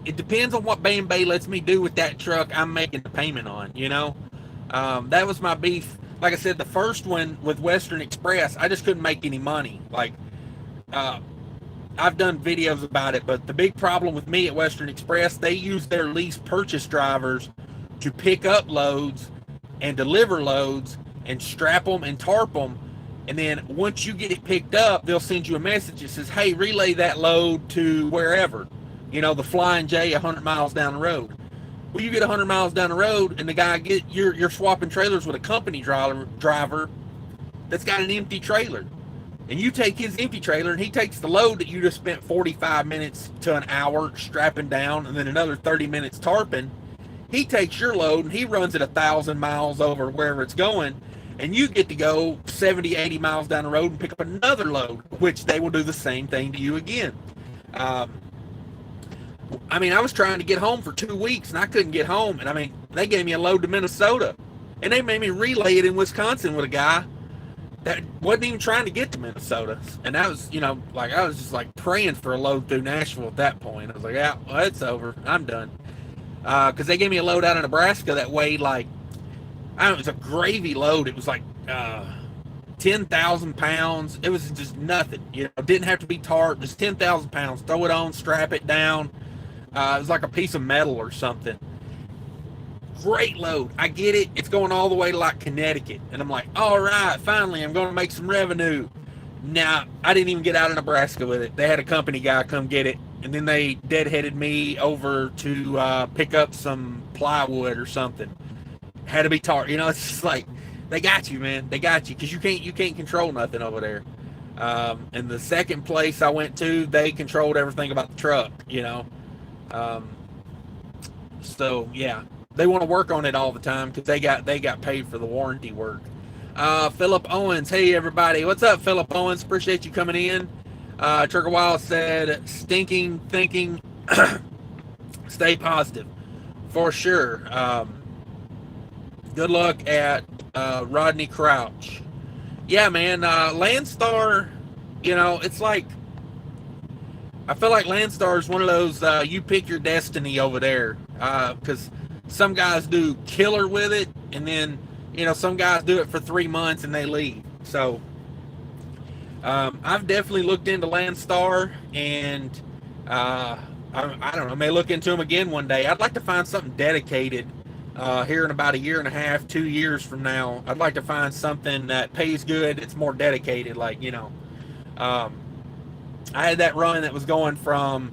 it depends on what Bay and Bay lets me do with that truck I'm making the payment on, That was my beef. Like I said, the first one with Western Express, I just couldn't make any money. Like, I've done videos about it, but the big problem with me at Western Express, they use their lease purchase drivers to pick up loads and deliver loads and strap them and tarp them. And then once you get it picked up, they'll send you a message that says, hey, relay that load to wherever, the Flying J 100 miles down the road. Well, you get 100 miles down the road and the guy you're swapping trailers with a company driver that's got an empty trailer. And you take his empty trailer, and he takes the load that you just spent 45 minutes to an hour strapping down, and then another 30 minutes tarping. He takes your load, and he runs it 1,000 miles over wherever it's going, and you get to go 70, 80 miles down the road and pick up another load, which they will do the same thing to you again. I mean, I was trying to get home for 2 weeks, and I couldn't get home. And, I mean, they gave me a load to Minnesota, and they made me relay it in Wisconsin with a guy that wasn't even trying to get to Minnesota. And that was, like, I was just like praying for a load through Nashville at that point. I was like, yeah, well, it's over. I'm done. Because they gave me a load out of Nebraska that weighed like, I don't know, it was a gravy load. It was like 10,000 pounds. It was just nothing. It didn't have to be tarped. Just 10,000 pounds. Throw it on, strap it down. It was like a piece of metal or something. Great load. I get it. It's going all the way to like Connecticut. And I'm like, all right, finally, I'm going to make some revenue. Now, I didn't even get out of Nebraska with it. They had a company guy come get it. And then they deadheaded me over to pick up some plywood or something. Had to be tarred. It's just like, they got you, man. They got you. Because you can't control nothing over there. And the second place I went to, they controlled everything about the truck, So, yeah. They want to work on it all the time because they got paid for the warranty work. Philip Owens. Hey, everybody. What's up, Philip Owens? Appreciate you coming in. Trucker Wild said, stinking thinking, stay positive. For sure. Good luck at Rodney Crouch. Yeah, man. Landstar, it's like, I feel like Landstar is one of those you pick your destiny over there, because some guys do killer with it, and then some guys do it for 3 months and they leave. So I've definitely looked into Landstar, and I don't know, I may look into them again one day. I'd like to find something dedicated here in about a year and a half, 2 years from now. I'd like to find something that pays good. It's more dedicated, like I had that run that was going from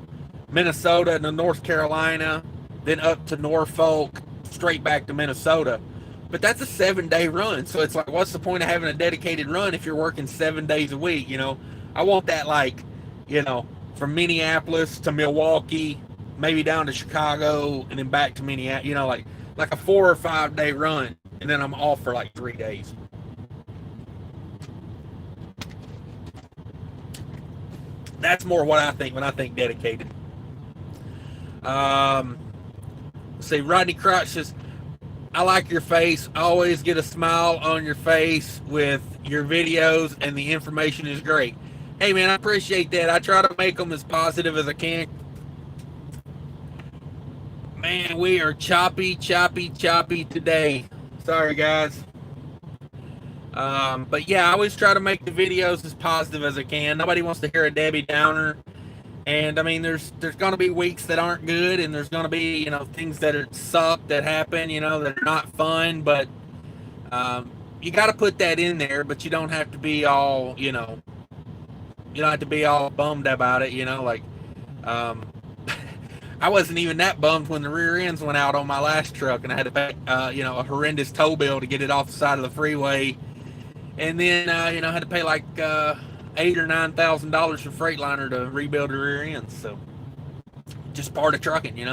Minnesota to North Carolina, then up to Norfolk, straight back to Minnesota. But that's a 7-day run. So it's like, what's the point of having a dedicated run if you're working 7 days a week? I want that, like, from Minneapolis to Milwaukee, maybe down to Chicago, and then back to Minneapolis, like a 4 or 5 day run. And then I'm off for like 3 days. That's more what I think when I think dedicated. See, Rodney Crouch says, I like your face. I always get a smile on your face with your videos, and the information is great. Hey, man, I appreciate that. I try to make them as positive as I can. Man, we are choppy today. Sorry, guys. But yeah, I always try to make the videos as positive as I can. Nobody wants to hear a Debbie Downer. And I mean, there's going to be weeks that aren't good, and there's going to be, things that suck that happen, that are not fun. But you got to put that in there, but you don't have to be all, you don't have to be all bummed about it, I wasn't even that bummed when the rear ends went out on my last truck, and I had to pay, a horrendous tow bill to get it off the side of the freeway. And then, I had to pay like $8,000 or $9,000 for Freightliner to rebuild the rear ends. So, just part of trucking,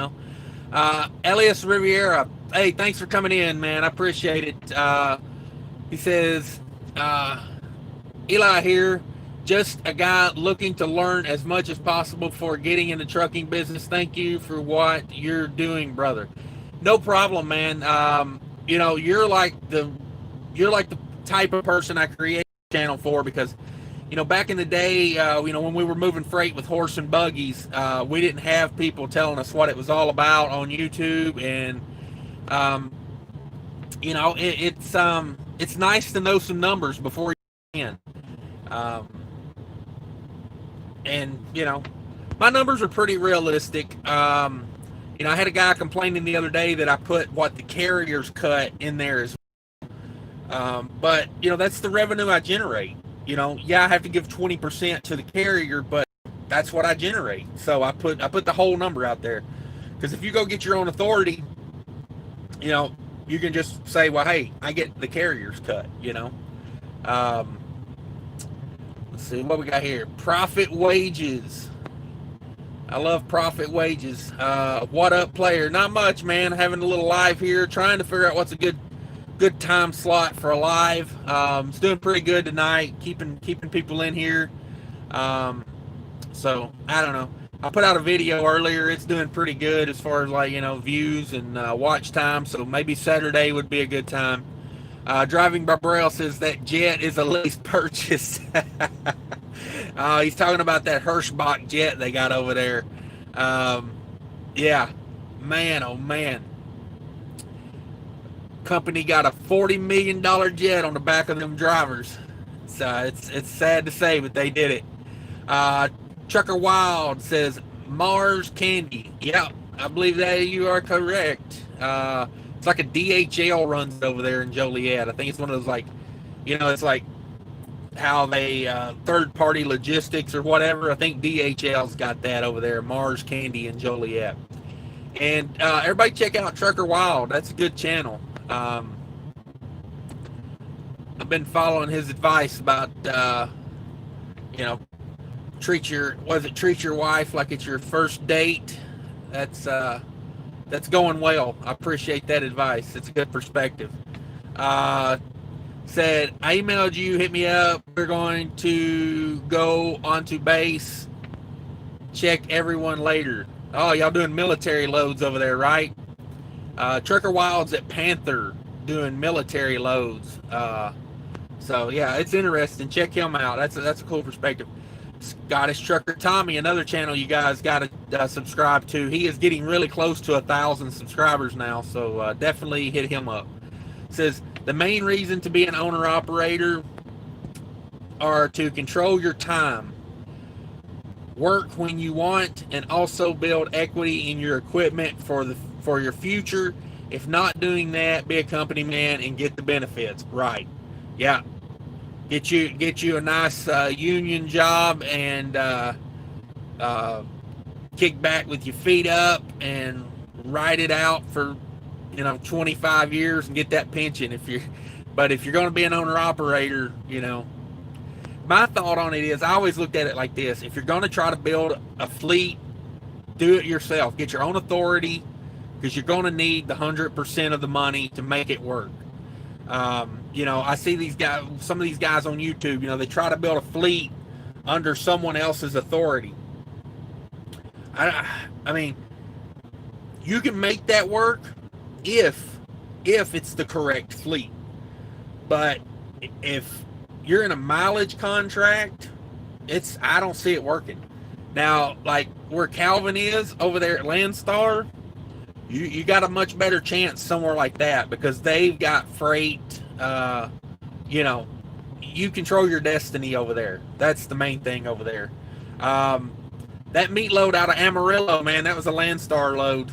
Elias Riviera, hey, thanks for coming in, man. I appreciate it. He says, Eli here, just a guy looking to learn as much as possible before getting in the trucking business. Thank you for what you're doing, brother. No problem, man. You're like the type of person I create a channel for, because back in the day, when we were moving freight with horse and buggies, we didn't have people telling us what it was all about on YouTube, and it's nice to know some numbers before you can. And my numbers are pretty realistic. I had a guy complaining the other day that I put what the carriers cut in there as well. But that's the revenue I generate. I have to give 20% to the carrier, but that's what I generate. So I put the whole number out there, because if you go get your own authority, you can just say, well, hey, I get the carrier's cut. Let's see what we got here. Profit wages. I love profit wages. What up, player? Not much, man. Having a little live here, trying to figure out what's a good time slot for a live. It's doing pretty good tonight, keeping people in here. So I don't know. I put out a video earlier. It's doing pretty good as far as views and watch time. So maybe Saturday would be a good time. Driving Barbarell says that jet is a lease purchase. He's talking about that Hirshbach jet they got over there. Yeah, man, oh man. Company got a $40 million jet on the back of them drivers. So it's sad to say, but they did it. Trucker Wild says Mars Candy. Yeah, I believe that you are correct. It's like a DHL runs over there in Joliet. I think it's one of those it's like how they third-party logistics or whatever. I think DHL's got that over there, Mars Candy in Joliet. And everybody check out Trucker Wild. That's a good channel. I've been following his advice about treat your wife like it's your first date. That's going well. I appreciate that advice. It's a good perspective. Said, I emailed you, hit me up. We're going to go onto base. Check everyone later. Oh, y'all doing military loads over there, right? Trucker Wild's at Panther doing military loads. So yeah, it's interesting. Check him out. That's a cool perspective. Scottish Trucker Tommy, another channel you guys got to subscribe to. He is getting really close to 1,000 subscribers now, so definitely hit him up. Says the main reason to be an owner operator are to control your time, work when you want, and also build equity in your equipment for your future. If not doing that, be a company man and get the benefits. Right? Yeah. Get you a nice union job and kick back with your feet up and ride it out for 25 years and get that pension. But if you're going to be an owner operator, my thought on it is I always looked at it like this: if you're going to try to build a fleet, do it yourself. Get your own authority, because you're going to need the 100% of the money to make it work. I see these guys, some of these guys on YouTube, they try to build a fleet under someone else's authority. I mean, you can make that work if it's the correct fleet. But if you're in a mileage contract, I don't see it working. Now, like where Calvin is over there at Landstar, you got a much better chance somewhere like that, because they've got freight. You control your destiny over there. That's the main thing over there. That meat load out of Amarillo, man, that was a Landstar load.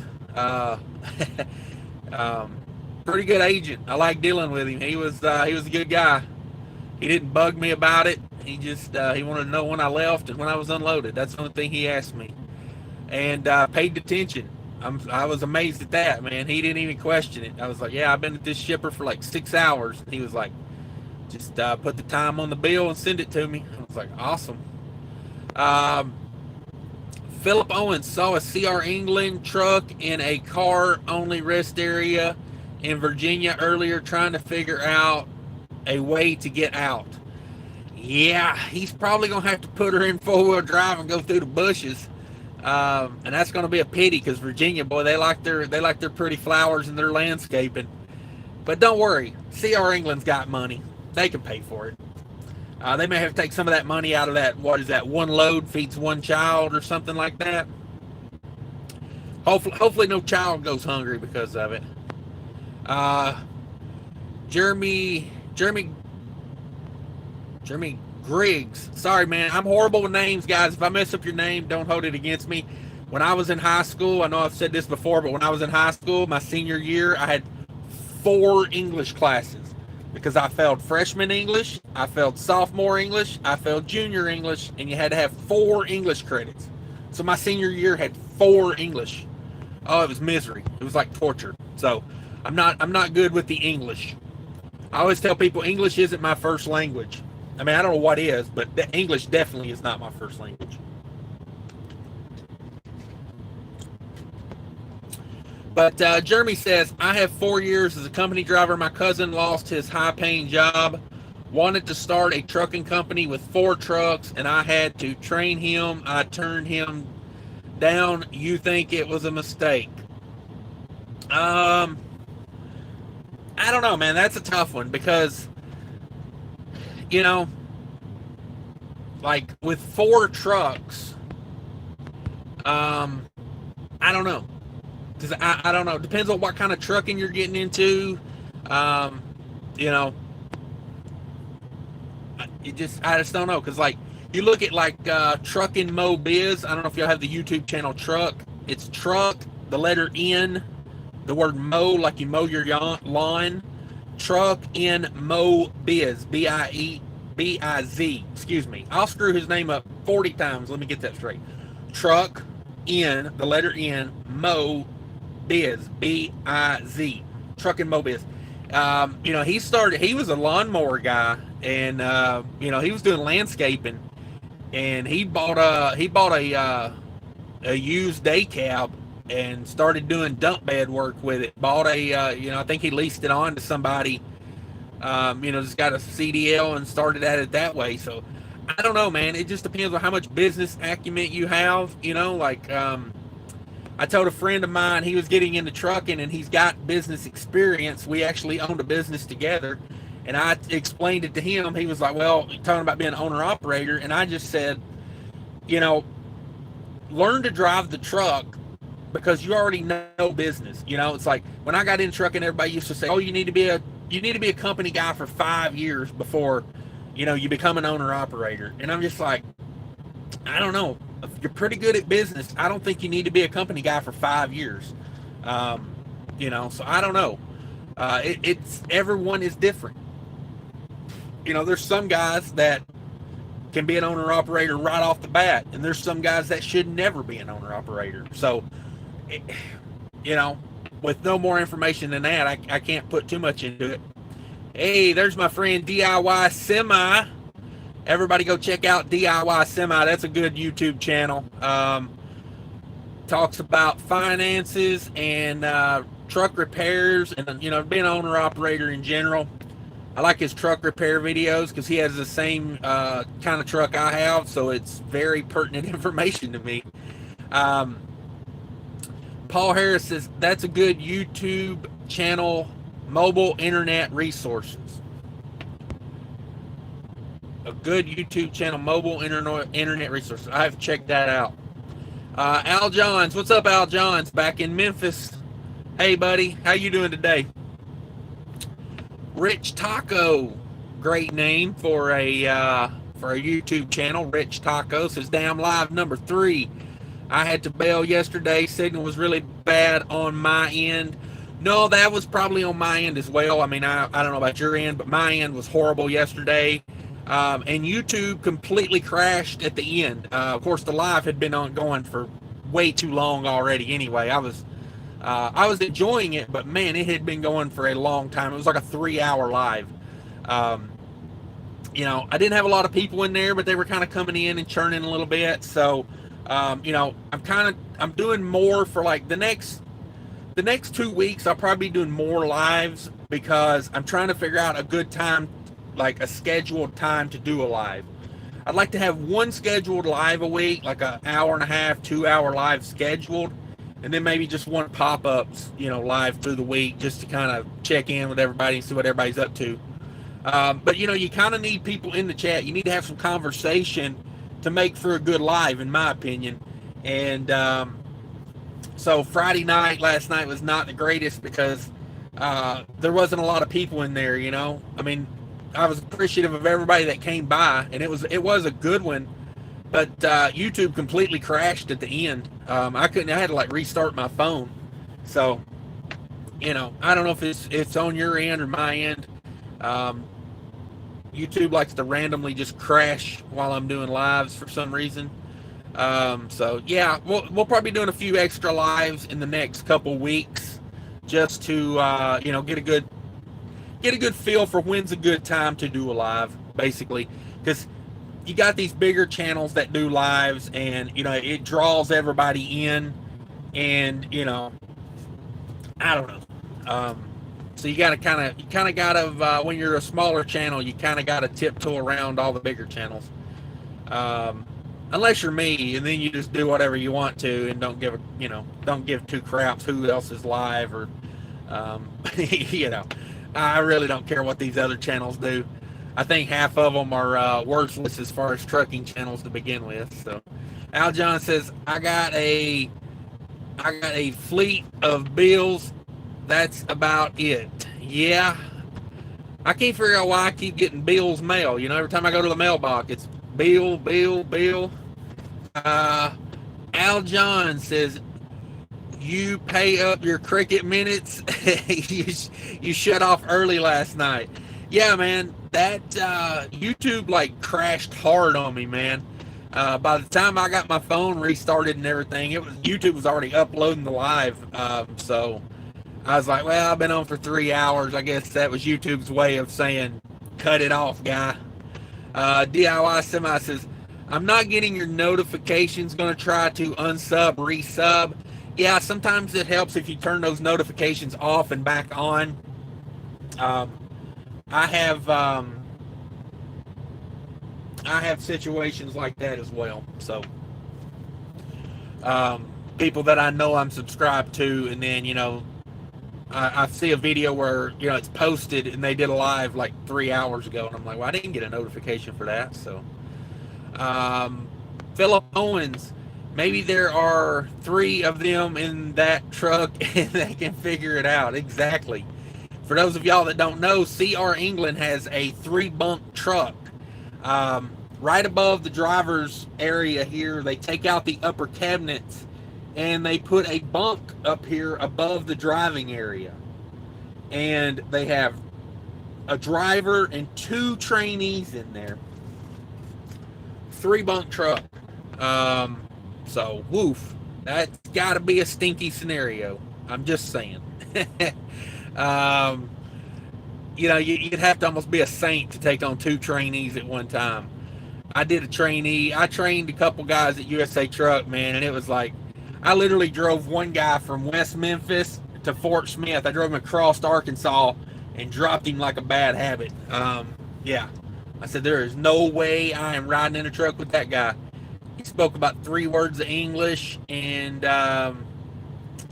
Pretty good agent. I like dealing with him. He was a good guy. He didn't bug me about it. He just he wanted to know when I left and when I was unloaded. That's the only thing he asked me, and paid attention. I was amazed at that, man. He didn't even question it. I was like, yeah, I've been at this shipper for like 6 hours. And he was like, just put the time on the bill and send it to me. I was like, awesome. Philip Owens saw a CR England truck in a car-only rest area in Virginia earlier, trying to figure out a way to get out. Yeah, he's probably going to have to put her in four-wheel drive and go through the bushes. And that's going to be a pity, because Virginia, boy, they like their pretty flowers and their landscaping. But don't worry, CR England's got money. They can pay for it. They may have to take some of that money out of that. What is that? One load feeds one child or something like that. Hopefully no child goes hungry because of it. Jeremy Griggs. Sorry, man. I'm horrible with names, guys. If I mess up your name, don't hold it against me. When I was in high school, I know I've said this before, but when I was in high school, my senior year, I had 4 English classes, because I failed freshman English, I failed sophomore English, I failed junior English, and you had to have 4 English credits. So my senior year had 4 English. Oh, it was misery. It was like torture. So I'm not good with the English. I always tell people English isn't my first language. I mean, I don't know what is, but the English definitely is not my first language. But Jeremy says, I have 4 years as a company driver. My cousin lost his high-paying job, wanted to start a trucking company with 4 trucks, and I had to train him. I turned him down. You think it was a mistake? I don't know, man. That's a tough one, because like with 4 trucks, I don't know. Because I don't know. Depends on what kind of trucking you're getting into. I just don't know. Because like you look at like Truckin' Mo Biz. I don't know if y'all have the YouTube channel Truck. It's Truck, the letter N, the word mow, like you mow your lawn. Truck in Mo Biz, B-I-Z. Excuse me. I'll screw his name up 40 times. Let me get that straight. Truck in, the letter N, Mo Biz, B-I-Z. Trucking Mo Biz. He was a lawnmower guy, and he was doing landscaping, and he bought a used day cab and started doing dump bed work with it. Bought I think he leased it on to somebody Just got a CDL and started at it that way. So I don't know, man. It just depends on how much business acumen you have. I told a friend of mine, he was getting into trucking and he's got business experience. We actually owned a business together, and I explained it to him. He was like, well, talking about being an owner operator, and I just said, you know, learn to drive the truck because you already know business. It's like when I got in trucking, everybody used to say, oh, you need to be a company guy for 5 years before you become an owner operator. And I'm just like, I don't know. If you're pretty good at business, I don't think you need to be a company guy for 5 years. So I don't know. It's everyone is different. There's some guys that can be an owner operator right off the bat, and there's some guys that should never be an owner operator. So, with no more information than that, I can't put too much into it. Hey, there's my friend DIY Semi. Everybody go check out DIY Semi. That's a good YouTube channel. Talks about finances and truck repairs and, being an owner operator in general. I like his truck repair videos because he has the same kind of truck I have, so it's very pertinent information to me. Paul Harris says, that's a good YouTube channel, mobile internet resources. A good YouTube channel, mobile internet resources. I've checked that out. Al Johns, what's up, Al Johns? Back in Memphis. Hey, buddy, how you doing today? Rich Taco, great name for a YouTube channel. Rich Taco says, damn, live number 3. I had to bail yesterday. Signal was really bad on my end. No, that was probably on my end as well. I mean, I don't know about your end, but my end was horrible yesterday. And YouTube completely crashed at the end. Of course, the live had been ongoing for way too long already anyway. I was enjoying it, but man, it had been going for a long time. It was like a 3-hour live. I didn't have a lot of people in there, but they were kind of coming in and churning a little bit. So, I'm doing more for like the next 2 weeks. I'll probably be doing more lives because I'm trying to figure out a good time, like a scheduled time to do a live. I'd like to have one scheduled live a week, like an hour and a half, 2-hour live scheduled, and then maybe just one pop-ups, live through the week just to kind of check in with everybody and see what everybody's up to. But you kind of need people in the chat. You need to have some conversation to make for a good live, in my opinion. And so Friday night, last night was not the greatest because there wasn't a lot of people in there. I mean, I was appreciative of everybody that came by, and it was a good one. But YouTube completely crashed at the end. I had to like restart my phone. So, I don't know if it's on your end or my end. YouTube likes to randomly just crash while I'm doing lives for some reason. So yeah, we'll probably be doing a few extra lives in the next couple weeks just to get a good feel for when's a good time to do a live, basically, because you got these bigger channels that do lives, and it draws everybody in, and I don't know. So you gotta when you're a smaller channel, you kind of gotta tiptoe around all the bigger channels. Unless you're me, and then you just do whatever you want to, and don't give two craps who else is live, or I really don't care what these other channels do. I think half of them are worthless as far as trucking channels to begin with. So, Al John says, I got a fleet of bills. That's about it. Yeah, I can't figure out why I keep getting bills mail. Every time I go to the mailbox, it's bill. Al John says, you pay up your cricket minutes. you shut off early last night. Yeah, man, that YouTube like crashed hard on me, man. By the time I got my phone restarted and everything, YouTube was already uploading the live. So I was like, well, I've been on for 3 hours. I guess that was YouTube's way of saying, cut it off, guy. DIY Semi says, I'm not getting your notifications. Going to try to unsub, resub. Yeah, sometimes it helps if you turn those notifications off and back on. I have situations like that as well. So people that I know I'm subscribed to, and then I see a video where it's posted and they did a live like 3 hours ago, and I'm like, well, I didn't get a notification for that. So Philip Owens, maybe there are 3 of them in that truck and they can figure it out. Exactly. For those of y'all that don't know, CR England has a 3-bunk truck. Right above the driver's area here, they take out the upper cabinets and they put a bunk up here above the driving area. And they have a driver and 2 trainees in there. 3-bunk truck. So, woof. That's got to be a stinky scenario. I'm just saying. You'd have to almost be a saint to take on 2 trainees at one time. I did a trainee. I trained a couple guys at USA Truck, man, and it was like, I literally drove one guy from West Memphis to Fort Smith. I drove him across Arkansas and dropped him like a bad habit. Yeah. I said, there is no way I am riding in a truck with that guy. He spoke about 3 words of English, and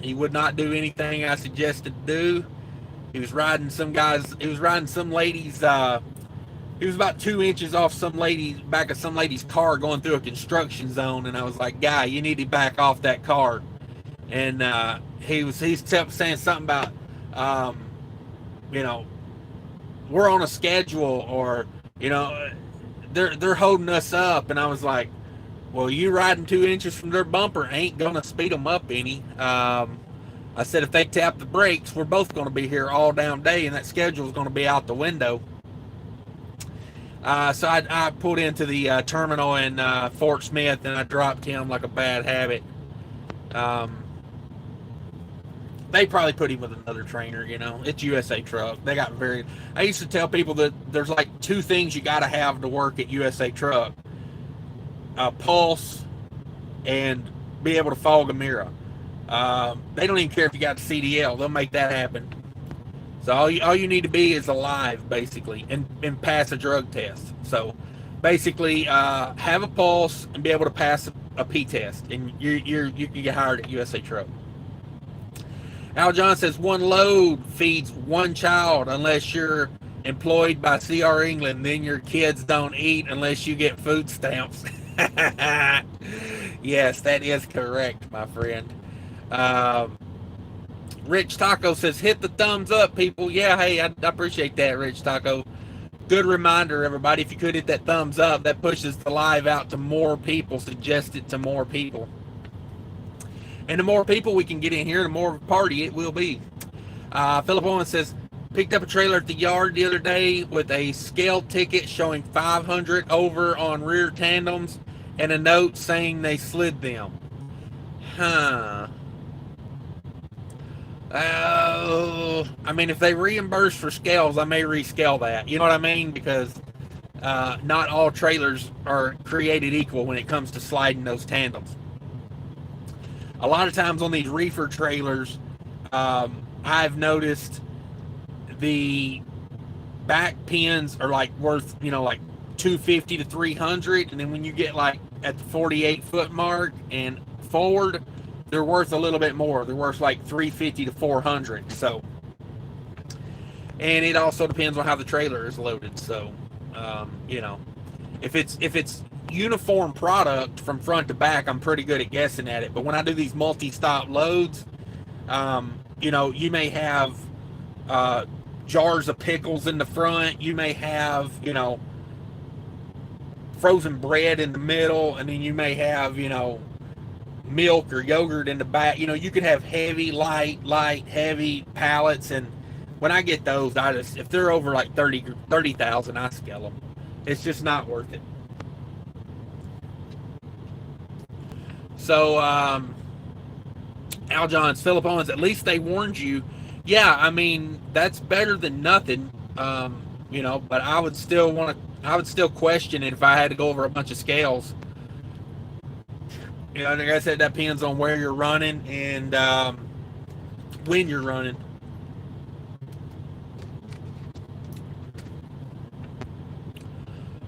he would not do anything I suggested to do. He was riding some ladies, he was about 2 inches off back of some lady's car going through a construction zone, and I was like, guy, you need to back off that car. And he's saying something about we're on a schedule, or they're holding us up. And I was like, well, you riding 2 inches from their bumper ain't gonna speed them up any. I said, if they tap the brakes, we're both going to be here all damn day, and that schedule is going to be out the window. So I pulled into the terminal in Fort Smith, and I dropped him like a bad habit. They probably put him with another trainer, It's USA Truck. They got I used to tell people that there's like 2 things you got to have to work at USA Truck. A pulse and be able to fog a mirror. They don't even care if you got the CDL. They'll make that happen. So all you need to be is alive, basically, and pass a drug test. So basically, have a pulse and be able to pass a P test, and you can get hired at USA Truck. Al John says 1 load feeds 1 child unless you're employed by CR England. Then your kids don't eat unless you get food stamps. Yes, that is correct, my friend. Rich Taco says, hit the thumbs up, people. Yeah, hey, I appreciate that, Rich Taco. Good reminder, everybody. If you could hit that thumbs up, that pushes the live out to more people. Suggest it to more people. And the more people we can get in here, the more of a party it will be. Philip Owen says, picked up a trailer at the yard the other day with a scale ticket showing 500 over on rear tandems and a note saying they slid them. Huh. I mean, if they reimburse for scales, I may rescale that. You know what I mean? Because not all trailers are created equal when it comes to sliding those tandems. A lot of times on these reefer trailers, I've noticed the back pins are like worth, like $250 to $300, and then when you get like at the 48-foot mark and forward, they're worth a little bit more. They're worth like $350 to $400. So, and it also depends on how the trailer is loaded. So, if it's uniform product from front to back, I'm pretty good at guessing at it. But when I do these multi-stop loads, you may have jars of pickles in the front. You may have, frozen bread in the middle, and then you may have, milk or yogurt in the back. You could have heavy, light, heavy pallets, and when I get those, if they're over like 30,000, I scale them. It's just not worth it. So, Al Johns, Philip Owens, at least they warned you. Yeah, I mean, that's better than nothing, but I would still question it if I had to go over a bunch of scales. Like I said, that depends on where you're running and when you're running.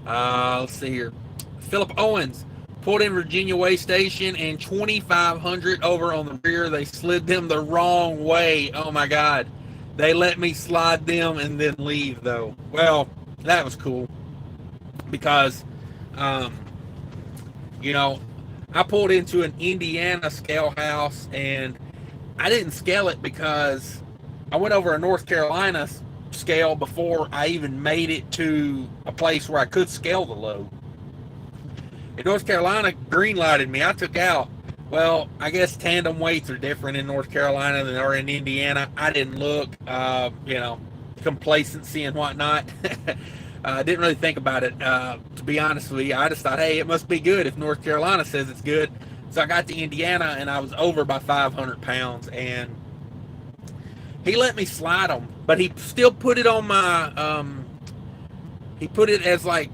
Let's see here. Philip Owens pulled in Virginia Way Station and 2,500 over on the rear. They slid them the wrong way. Oh my God. They let me slide them and then leave though. Well, that was cool because, um, you know, I pulled into an Indiana scale house and I didn't scale it because I went over a North Carolina scale before I even made it to a place where I could scale the load. In North Carolina, green lighted me. I took out. Well, I guess tandem weights are different in North Carolina than they are in Indiana. I didn't look, complacency and whatnot. I didn't really think about it, to be honest with you. I just thought, hey, it must be good if North Carolina says it's good. So I got to Indiana, and I was over by 500 pounds, and he let me slide them, but he still put it on my, he put it as like,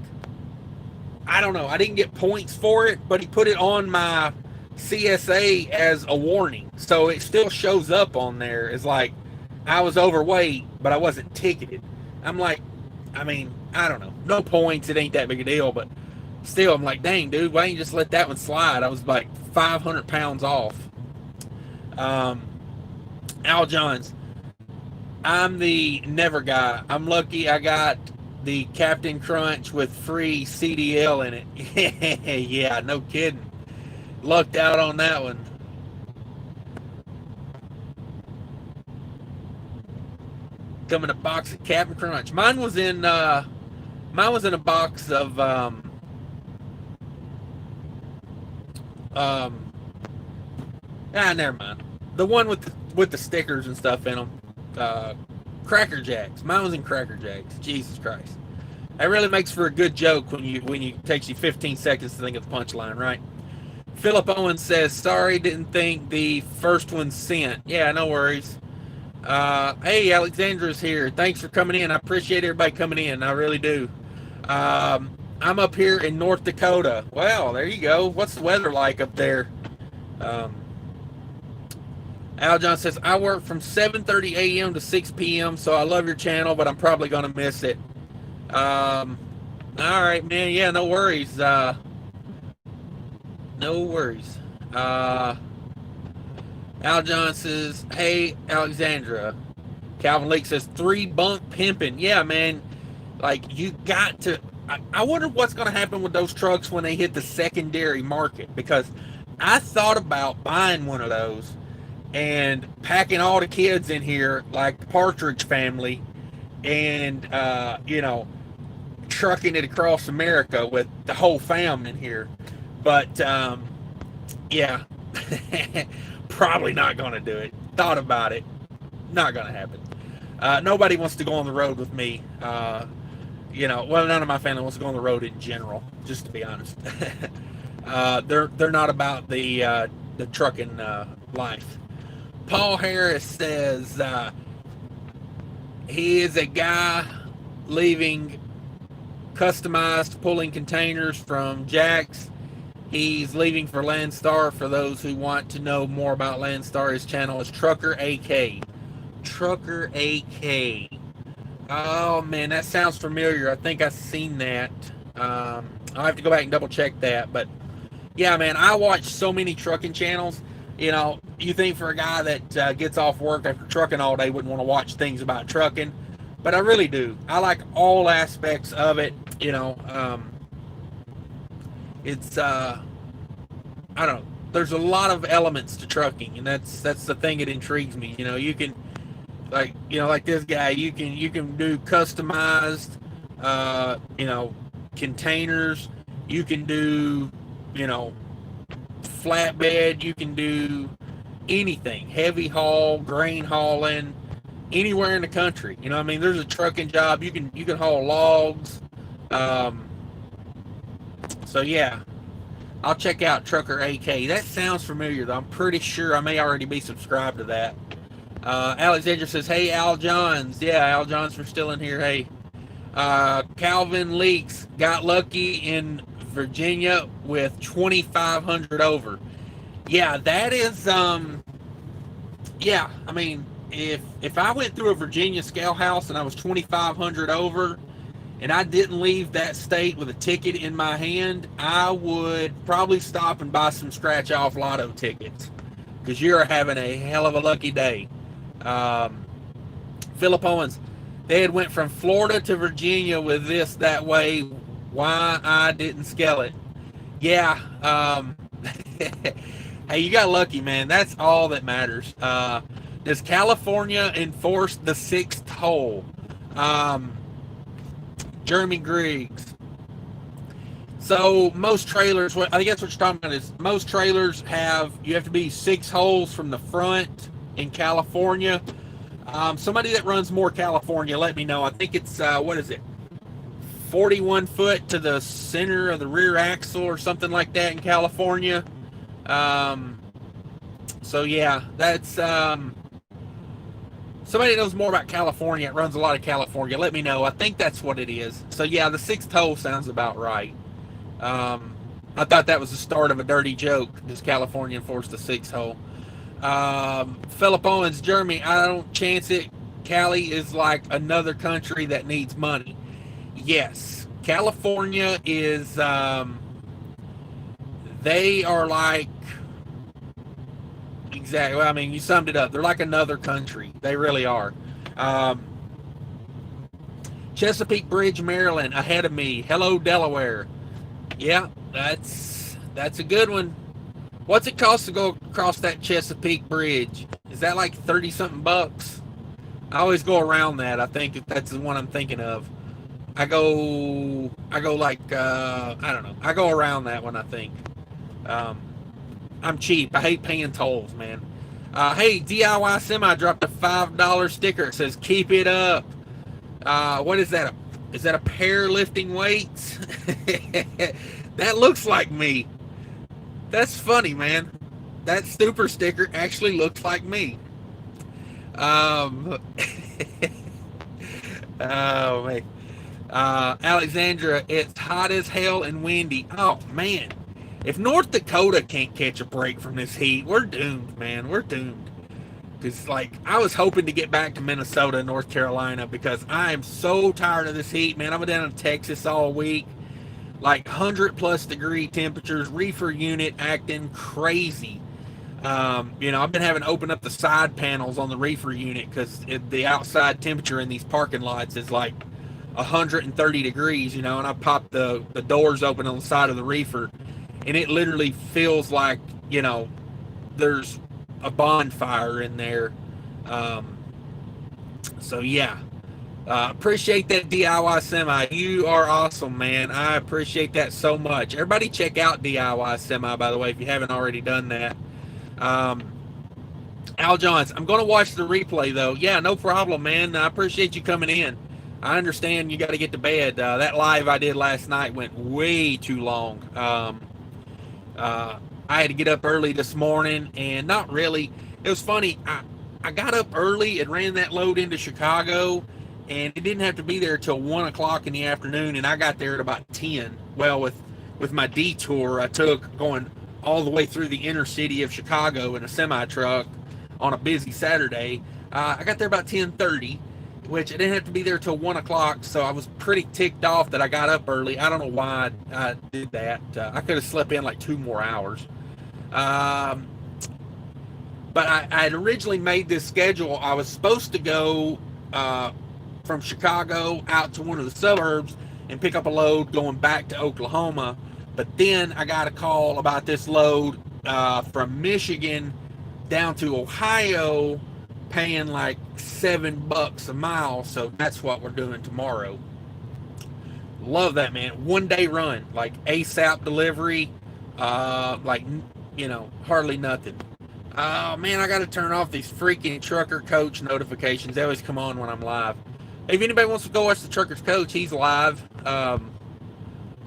I don't know, I didn't get points for it, but he put it on my CSA as a warning. So it still shows up on there as like, I was overweight, but I wasn't ticketed. I'm like, I mean, I don't know, no points, it ain't that big a deal, but still, I'm like, dang, dude, why didn't you just let that one slide? I was like 500 pounds off. Al Johns, I'm the never guy. I'm lucky I got the Captain Crunch with free CDL in it. Yeah, no kidding. Lucked out on that one. Coming a box of Captain Crunch. Mine was in a box of never mind. The one with the stickers and stuff in them. Cracker Jacks. Mine was in Cracker Jacks. Jesus Christ. That really makes for a good joke when you takes you 15 seconds to think of the punchline, right? Philip Owens says, sorry, didn't think the first one sent. Yeah, no worries. Hey, Alexandra's here. Thanks for coming in. I appreciate everybody coming in. I really do. I'm up here in North Dakota. Well, there you go. What's the weather like up there? Al John says, I work from 7:30 a.m. to 6 p.m., so I love your channel, but I'm probably going to miss it. All right, man. Yeah, no worries. No worries. Al John says, hey, Alexandra. Calvin Lake says, 3 bunk pimping. Yeah, man. Like, you got to... I wonder what's going to happen with those trucks when they hit the secondary market, because I thought about buying one of those and packing all the kids in here like the Partridge Family and, trucking it across America with the whole fam in here. But, yeah, probably not going to do it. Thought about it. Not going to happen. Nobody wants to go on the road with me. Well, none of my family wants to go on the road in general, just to be honest. They're not about the trucking life. Paul Harris says he is a guy leaving customized pulling containers from Jack's. He's leaving for Landstar. For those who want to know more about Landstar, his channel is Trucker AK. Trucker AK. Oh man, that sounds familiar. I think I've seen that. I'll have to go back and double check that. But yeah, man, I watch so many trucking channels. You think for a guy that gets off work after trucking all day wouldn't want to watch things about trucking, but I really do. I like all aspects of it. It's I don't know. There's a lot of elements to trucking, and that's the thing that intrigues me. You can like this guy. You can do customized, containers. You can do, flatbed. You can do anything, heavy haul, grain hauling, anywhere in the country. There's a trucking job. You can haul logs. So yeah, I'll check out Trucker AK. That sounds familiar though. I'm pretty sure I may already be subscribed to that. Alexander says, hey, Al Johns. Yeah, Al Johns, we're still in here. Hey, Calvin Leaks got lucky in Virginia with 2,500 over. Yeah, that is, if I went through a Virginia scale house and I was 2,500 over, and I didn't leave that state with a ticket in my hand, I would probably stop and buy some scratch off lotto tickets, because you're having a hell of a lucky day. Um, Philip Owens, they had went from Florida to Virginia with this that way. Why I didn't scale it? Yeah. Hey, you got lucky, man. That's all that matters. Does California enforce the sixth hole? Um, Jeremy Griggs. So most trailers, I think that's what you're talking about, is most trailers you have to be 6 holes from the front in California. Somebody that runs more California, let me know. I think it's, what is it? 41 foot to the center of the rear axle or something like that in California. So yeah, that's, somebody that knows more about California, it runs a lot of California, let me know. I think that's what it is. So yeah, the 6th hole sounds about right. I thought that was the start of a dirty joke. Does California enforce the 6th hole? Philip Owens, Jeremy, I don't chance it. Cali is like another country that needs money. Yes, California is, they are like, exactly, well, I mean, you summed it up. They're like another country. They really are. Chesapeake Bridge, Maryland, ahead of me. Hello, Delaware. Yeah, that's a good one. What's it cost to go across that Chesapeake Bridge? Is that like 30-something bucks? I always go around that. I think that's the one I'm thinking of. I go like, I don't know. I go around that one, I think. I'm cheap. I hate paying tolls, man. Hey, DIY Semi dropped a $5 sticker. It says, keep it up. What is that? Is that a pair lifting weights? That looks like me. That's funny, man. That super sticker actually looks like me. Oh, man. Alexandra, it's hot as hell and windy. Oh, man. If North Dakota can't catch a break from this heat, we're doomed, man. We're doomed. Because, like, I was hoping to get back to Minnesota and North Carolina because I am so tired of this heat, man. I've been down in Texas all week. Like, 100-plus degree temperatures, reefer unit acting crazy. I've been having to open up the side panels on the reefer unit because the outside temperature in these parking lots is like 130 degrees, and I pop the doors open on the side of the reefer, and it literally feels like, there's a bonfire in there. So yeah, appreciate that, DIY Semi. You are awesome, man. I appreciate that so much. Everybody check out DIY Semi, by the way, if you haven't already done that. Al Johns, I'm going to watch the replay, though. Yeah, no problem, man. I appreciate you coming in. I understand you got to get to bed. That live I did last night went way too long. I had to get up early this morning, and not really. It was funny. I got up early and ran that load into Chicago, and it didn't have to be there till 1 o'clock in the afternoon, and I got there at about 10. Well, with my detour I took going all the way through the inner city of Chicago in a semi-truck on a busy Saturday, I got there about 10:30, which I didn't have to be there till 1 o'clock, so I was pretty ticked off that I got up early. I don't know why I did that. I could have slept in like 2 more hours. But I had originally made this schedule. I was supposed to go from Chicago out to one of the suburbs and pick up a load going back to Oklahoma. But then I got a call about this load from Michigan down to Ohio, paying like $7 a mile. So that's what we're doing tomorrow. Love that, man. 1 day run, like ASAP delivery, hardly nothing. Oh man, I got to turn off these freaking Trucker Coach notifications. They always come on when I'm live. If anybody wants to go watch the Trucker's Coach, he's live. You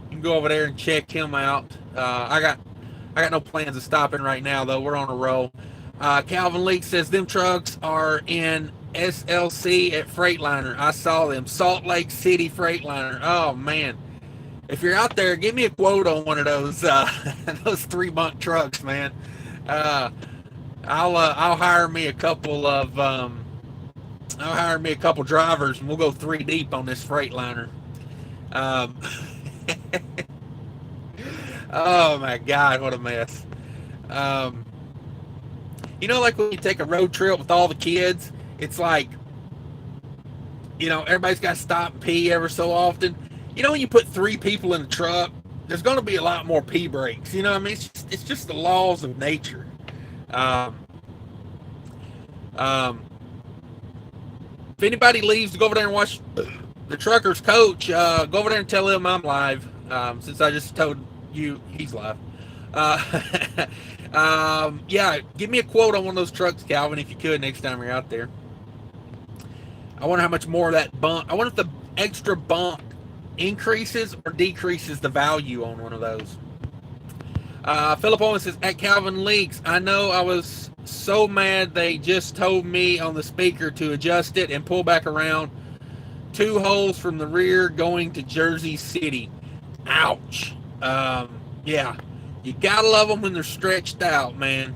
can go over there and check him out. I got no plans of stopping right now, though. We're on a roll. Calvin Leake says them trucks are in SLC at Freightliner. I saw them. Salt Lake City Freightliner. Oh man, if you're out there, give me a quote on one of those those 3-bunk trucks, man. I'll hire me a couple drivers, and we'll go 3 deep on this Freightliner. Um, oh my God, what a mess. Um, like when you take a road trip with all the kids, it's like, everybody's got to stop and pee ever so often. When you put three people in a truck, there's going to be a lot more pee breaks. You know what I mean? It's just the laws of nature. Um, um, if anybody leaves to go over there and watch the trucker's coach, go over there and tell him I'm live. Since I just told you he's live. Yeah, give me a quote on one of those trucks, Calvin, if you could, next time you're out there. I wonder how much more of that bump. I wonder if the extra bump increases or decreases the value on one of those. Philip Owens says, at Calvin Leaks, I know I was so mad they just told me on the speaker to adjust it and pull back around 2 holes from the rear going to Jersey City. Ouch. Yeah, you gotta love them when they're stretched out, man.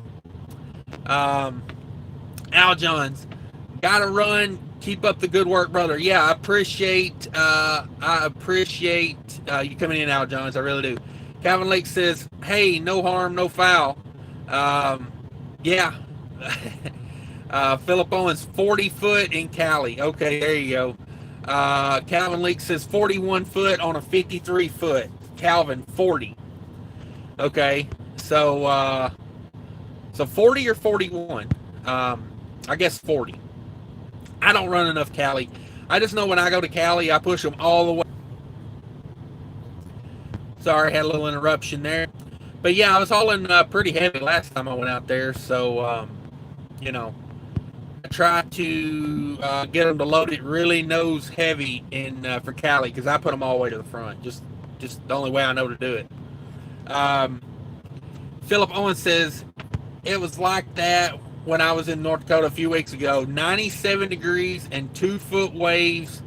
Al Johns, gotta run. Keep up the good work, brother. Yeah, I appreciate you coming in, Al Johns. I really do. Calvin Lake says, hey, no harm, no foul. Yeah. Philip Owens, 40 foot in Cali. Okay, there you go. Calvin Lake says 41 foot on a 53 foot. Calvin, 40. Okay, so 40 or 41? I guess 40. I don't run enough Cali. I just know when I go to Cali, I push them all the way. Sorry, had a little interruption there. But yeah, I was hauling pretty heavy last time I went out there, so I try to get them to load it really nose heavy for Cali, because I put them all the way to the front. Just the only way I know to do it. Philip Owens says, it was like that when I was in North Dakota a few weeks ago. 97 degrees and 2 foot waves.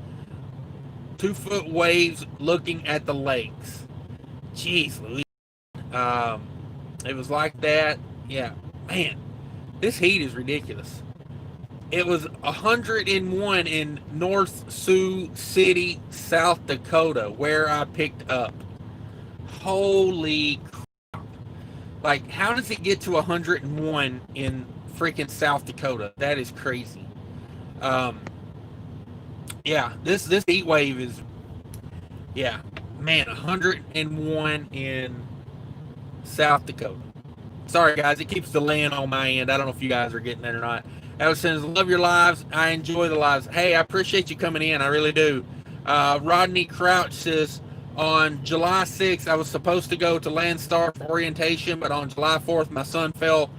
2 foot waves looking at the lakes. Jeez Louise. It was like that. Yeah. Man, this heat is ridiculous. It was 101 in North Sioux City, South Dakota, where I picked up. Holy crap. Like, how does it get to 101 in freaking South Dakota? That is crazy. Yeah, this heat wave is, yeah, man, 101 in South Dakota. Sorry, guys, it keeps delaying on my end. I don't know if you guys are getting that or not. Alex says, love your lives. I enjoy the lives. Hey, I appreciate you coming in. I really do. Rodney Crouch says, on July 6th, I was supposed to go to Landstar for orientation, but on July 4th, my son fell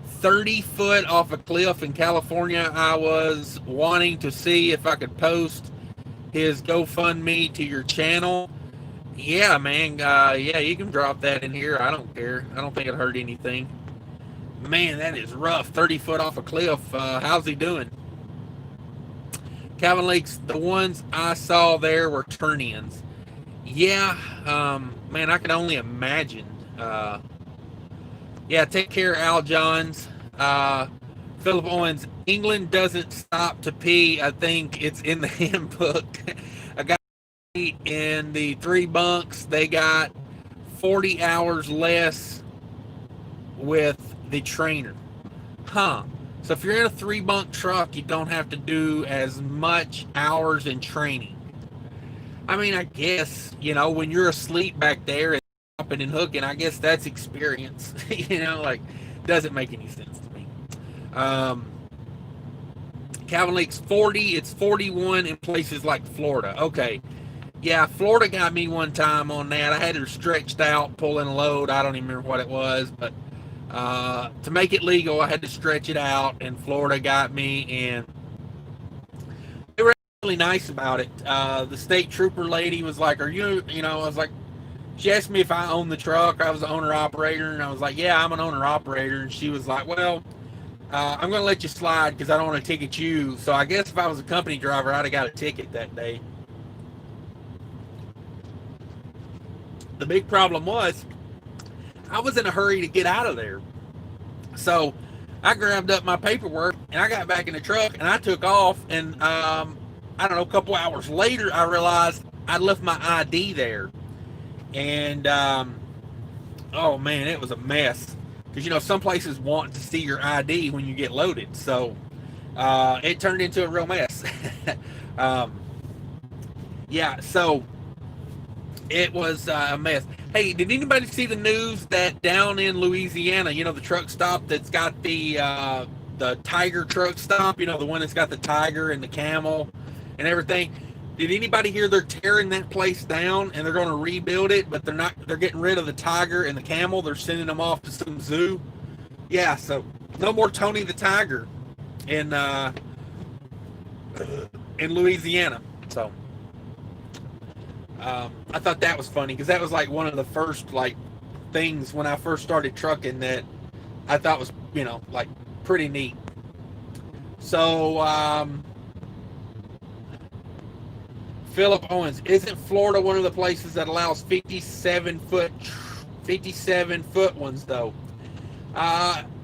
30 foot off a cliff in California. I was wanting to see if I could post his GoFundMe to your channel. Yeah, man. Yeah, you can drop that in here. I don't care. I don't think it hurt anything. Man, that is rough. 30 foot off a cliff. How's he doing? Calvin Lakes, the ones I saw there were turn-ins. Yeah, man, I can only imagine. Yeah, take care, Al Johns. Philip Owens, England doesn't stop to pee. I think it's in the handbook. A guy in the 3 bunks, they got 40 hours less with the trainer. Huh. So if you're in a 3-bunk truck, you don't have to do as much hours in training. I mean, I guess, when you're asleep back there and hopping and hooking, I guess that's experience. Doesn't make any sense to me. Calvin Lake's 40, it's 41 in places like Florida. Okay. Yeah, Florida got me one time on that. I had her stretched out, pulling a load. I don't even remember what it was, but to make it legal, I had to stretch it out, and Florida got me, and they were really nice about it. The state trooper lady was like, I was like, she asked me if I owned the truck. I was the owner-operator, and I was like, yeah, I'm an owner-operator, and she was like, well, I'm going to let you slide because I don't want to ticket you. So I guess if I was a company driver, I'd have got a ticket that day. The big problem was, I was in a hurry to get out of there. So I grabbed up my paperwork and I got back in the truck and I took off. And I don't know, a couple hours later, I realized I left my ID there, and oh man, it was a mess. Because some places want to see your ID when you get loaded, so it turned into a real mess. um, yeah, so it was a mess. Hey, did anybody see the news that down in Louisiana, the truck stop that's got the tiger truck stop, the one that's got the tiger and the camel and everything? Did anybody hear they're tearing that place down and they're going to rebuild it, but they're getting rid of the tiger and the camel. They're sending them off to some zoo. Yeah, so no more Tony the Tiger in Louisiana. So I thought that was funny because that was like one of the first like things when I first started trucking that I thought was like pretty neat. So Philip Owens, isn't Florida one of the places that allows 57 foot ones though?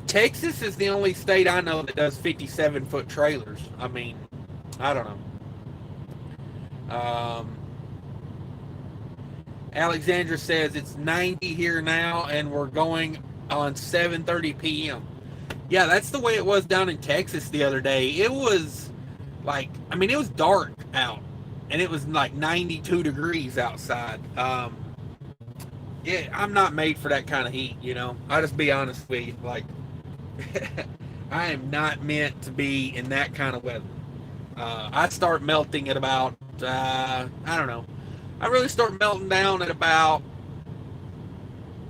Texas is the only state I know that does 57 foot trailers. I mean, I don't know. Alexandra says it's 90 here now and we're going on 7:30 p.m. Yeah, that's the way it was down in Texas the other day. It was like, it was dark out and it was like 92 degrees outside. Yeah, I'm not made for that kind of heat, I'll just be honest with you. Like, I am not meant to be in that kind of weather. I start melting at about, I don't know. I really start melting down at about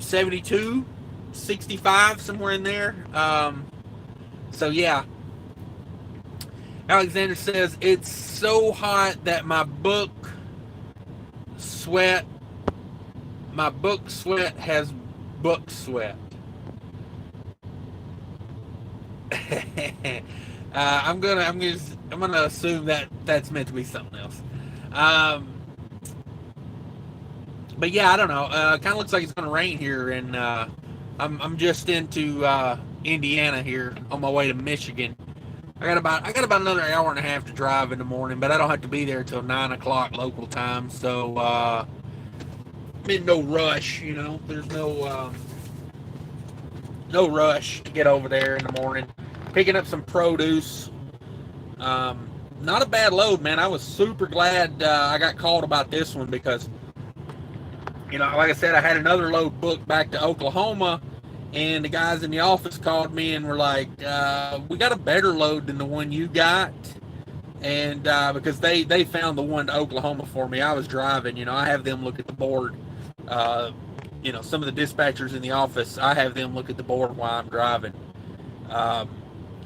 72, 65, somewhere in there. So yeah. Alexander says, it's so hot that my book sweat has book sweat. I'm gonna assume that that's meant to be something else. But yeah, I don't know. Kind of looks like it's gonna rain here, and I'm just into Indiana here on my way to Michigan. I got about another hour and a half to drive in the morning, but I don't have to be there till 9 o'clock local time, so I'm in no rush. There's no rush to get over there in the morning. Picking up some produce. Not a bad load, man. I was super glad I got called about this one because, like I said, I had another load booked back to Oklahoma, and the guys in the office called me and were like, we got a better load than the one you got. And because they found the one to Oklahoma for me. I was driving, I have them look at the board. Some of the dispatchers in the office, I have them look at the board while I'm driving.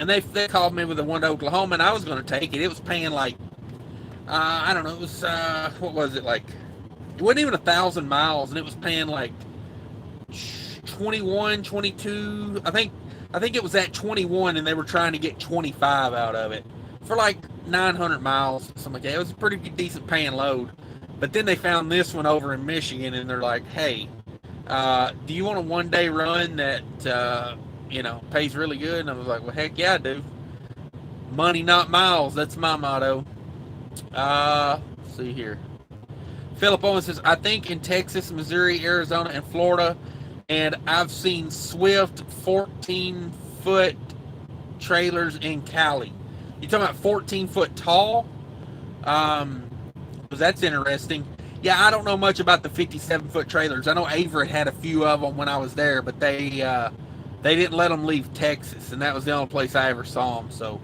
And they called me with the one to Oklahoma, and I was going to take it. It was paying like, I don't know, it was, what was it, like, it wasn't even 1,000 miles, and it was paying like 21, 22, I think it was at 21, and they were trying to get 25 out of it for like 900 miles, something like that. It was a pretty decent paying load. But then they found this one over in Michigan, and they're like, hey, do you want a one-day run that, pays really good? And I was like, well, heck yeah, I do. Money, not miles. That's my motto. Let's see here. Philip Owens says, I think in Texas, Missouri, Arizona, and Florida, and I've seen Swift 14-foot trailers in Cali. You talking about 14-foot tall? That's interesting. Yeah, I don't know much about the 57-foot trailers. I know Averett had a few of them when I was there, but they didn't let them leave Texas, and that was the only place I ever saw them. So,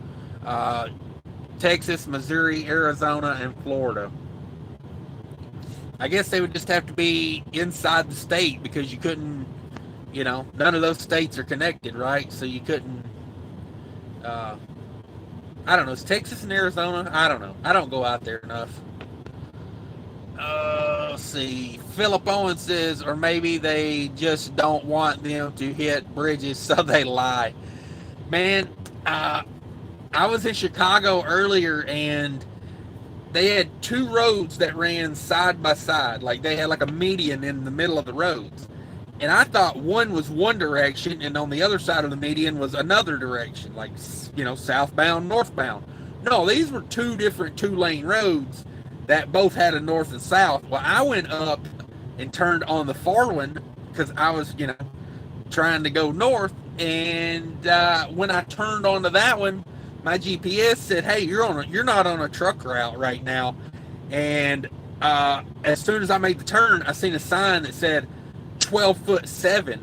Texas, Missouri, Arizona, and Florida. I guess they would just have to be inside the state because you couldn't, none of those states are connected, right? So you couldn't, I don't know, is Texas and Arizona? I don't know. I don't go out there enough. Let's see. Philip Owens says, or maybe they just don't want them to hit bridges, so they lie. Man, I was in Chicago earlier, and they had two roads that ran side by side. Like, they had like a median in the middle of the roads. And I thought one was one direction, and on the other side of the median was another direction, like, southbound, northbound. No, these were two different two-lane roads. that both had a north and south. Well, I went up and turned on the far one because I was, trying to go north. And when I turned onto that one, my GPS said, "Hey, you're not on a truck route right now." And as soon as I made the turn, I seen a sign that said 12'7"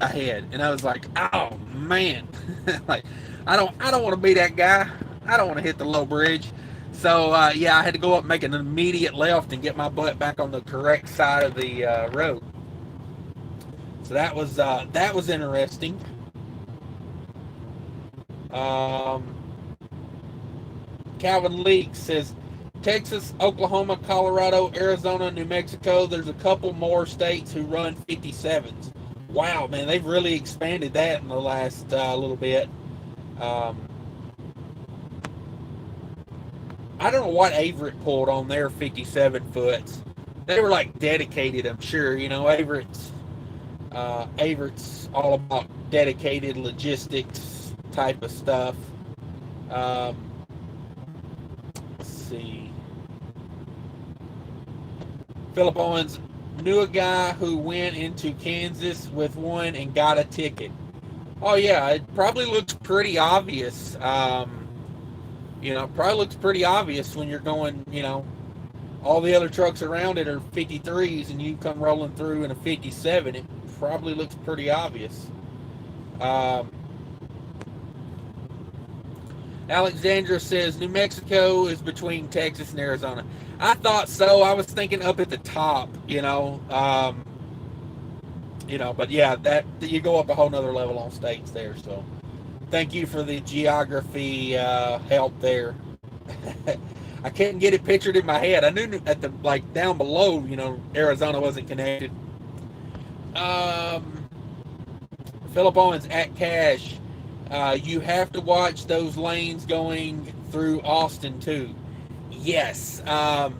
ahead, and I was like, "Oh man!" Like, I don't want to be that guy. I don't want to hit the low bridge. So yeah, I had to go up and make an immediate left and get my butt back on the correct side of the road. So that was interesting. Calvin Leak says, Texas, Oklahoma, Colorado, Arizona, New Mexico. There's a couple more states who run 57s. Wow, man, they've really expanded that in the last little bit. I don't know what Averett pulled on their 57 foots. They were like dedicated, I'm sure. Averett's all about dedicated logistics type of stuff. Let's see. Philip Owens knew a guy who went into Kansas with one and got a ticket. Oh yeah, it probably looks pretty obvious. Probably looks pretty obvious when you're going, all the other trucks around it are 53s and you come rolling through in a 57. It probably looks pretty obvious. Alexandra says New Mexico is between Texas and Arizona. I thought so. I was thinking up at the top, but yeah, that you go up a whole nother level on states there. So thank you for the geography help there. I couldn't get it pictured in my head. I knew at the down below, Arizona wasn't connected. Philip Owens at Cash. You have to watch those lanes going through Austin too. Yes. I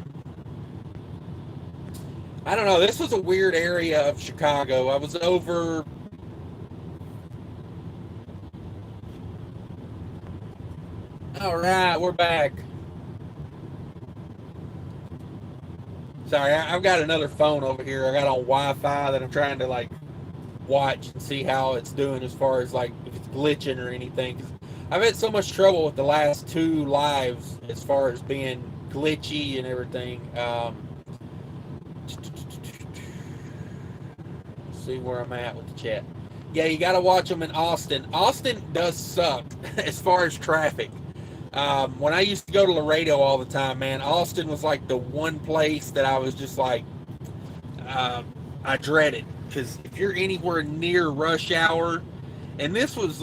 don't know. This was a weird area of Chicago. I was over. All right, we're back. Sorry, I've got another phone over here. I got on Wi-Fi that I'm trying to watch and see how it's doing as far as if it's glitching or anything. 'Cause I've had so much trouble with the last two lives as far as being glitchy and everything. See where I'm at with the chat. Yeah, you got to watch them in Austin. Austin does suck as far as traffic. When I used to go to Laredo all the time, man, Austin was the one place that I was just I dreaded. Because if you're anywhere near rush hour, and this was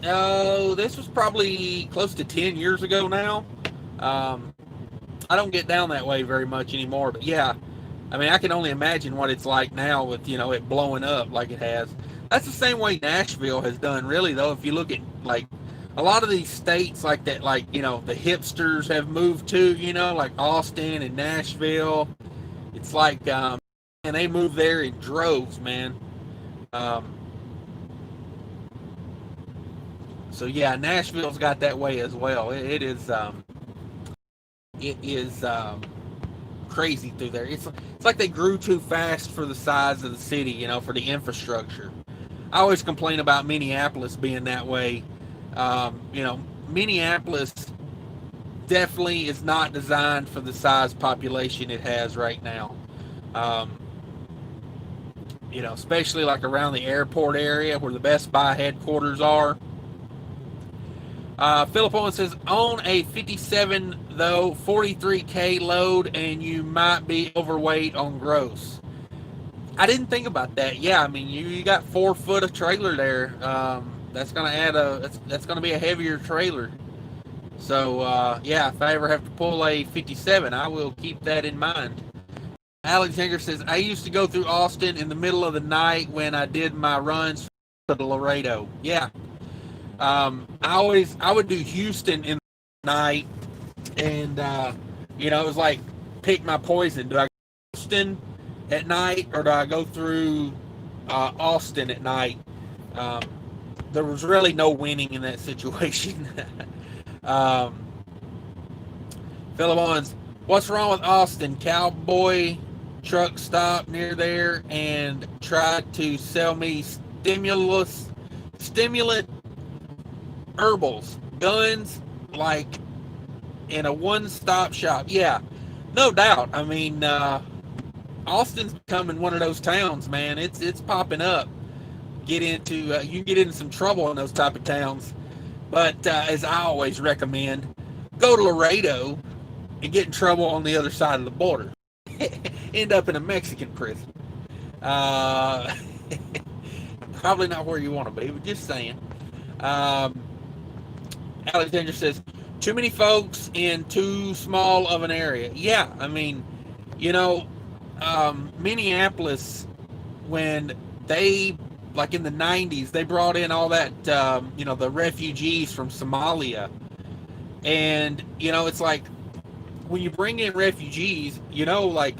this was probably close to 10 years ago now. I don't get down that way very much anymore, but yeah, I mean, I can only imagine what it's like now with, it blowing up like it has. That's the same way Nashville has done, really, though. If you look at, a lot of these states like that, the hipsters have moved to, like Austin and Nashville. It's and they move there in droves, man. So yeah, Nashville's got that way as well. It is crazy through there. It's like they grew too fast for the size of the city, for the infrastructure. I always complain about Minneapolis being that way. Minneapolis definitely is not designed for the size population it has right now. Especially around the airport area where the Best Buy headquarters are. Philip Owen says, own a 57 though, 43K load, and you might be overweight on gross. I didn't think about that. Yeah, I mean, you got 4 foot of trailer there. That's gonna add that's gonna be a heavier trailer. So yeah, if I ever have to pull a 57, I will keep that in mind. Alexander says, I used to go through Austin in the middle of the night when I did my runs to Laredo. Yeah. I would do Houston in the night, and it was pick my poison. Do I go to Houston at night, or do I go through Austin at night? There was really no winning in that situation. Philip Owens, What's wrong with Austin? Cowboy truck stop near there and tried to sell me stimulant herbals, guns, like in a one-stop shop. Yeah, no doubt. I mean, Austin's becoming one of those towns, man. It's popping up. You can get into some trouble in those type of towns. But as I always recommend, go to Laredo and get in trouble on the other side of the border. End up in a Mexican prison. Uh, Probably not where you want to be, but just saying. Um, Alexander says, too many folks in too small of an area. Yeah, I mean, you know, Minneapolis, when they, like in the 90s, they brought in all that, the refugees from Somalia. And, it's like, when you bring in refugees, like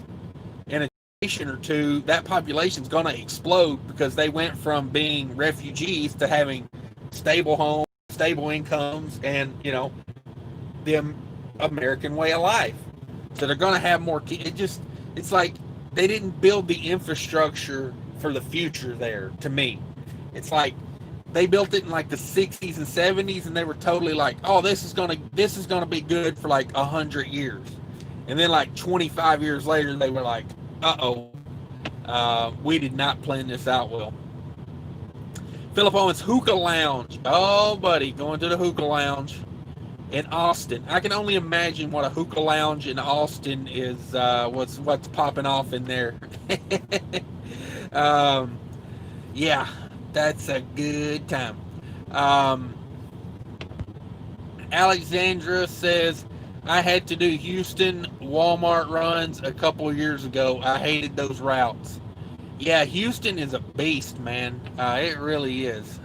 in a generation or two, that population's going to explode because they went from being refugees to having stable homes, stable incomes, and, the American way of life. So they're going to have more kids. It's like they didn't build the infrastructure for the future there, to me. It's like they built it in like the 60s and 70s, and they were totally like, oh, this is gonna be good for like 100 years. And then like 25 years later, they were like, we did not plan this out well. Philip Owens, hookah lounge. Oh, buddy, going to the hookah lounge in Austin. I can only imagine what a hookah lounge in Austin is. What's popping off in there. Yeah, that's a good time. Alexandra says, I had to do Houston Walmart runs a couple years ago. I hated those routes. Yeah, Houston is a beast, man. It really is.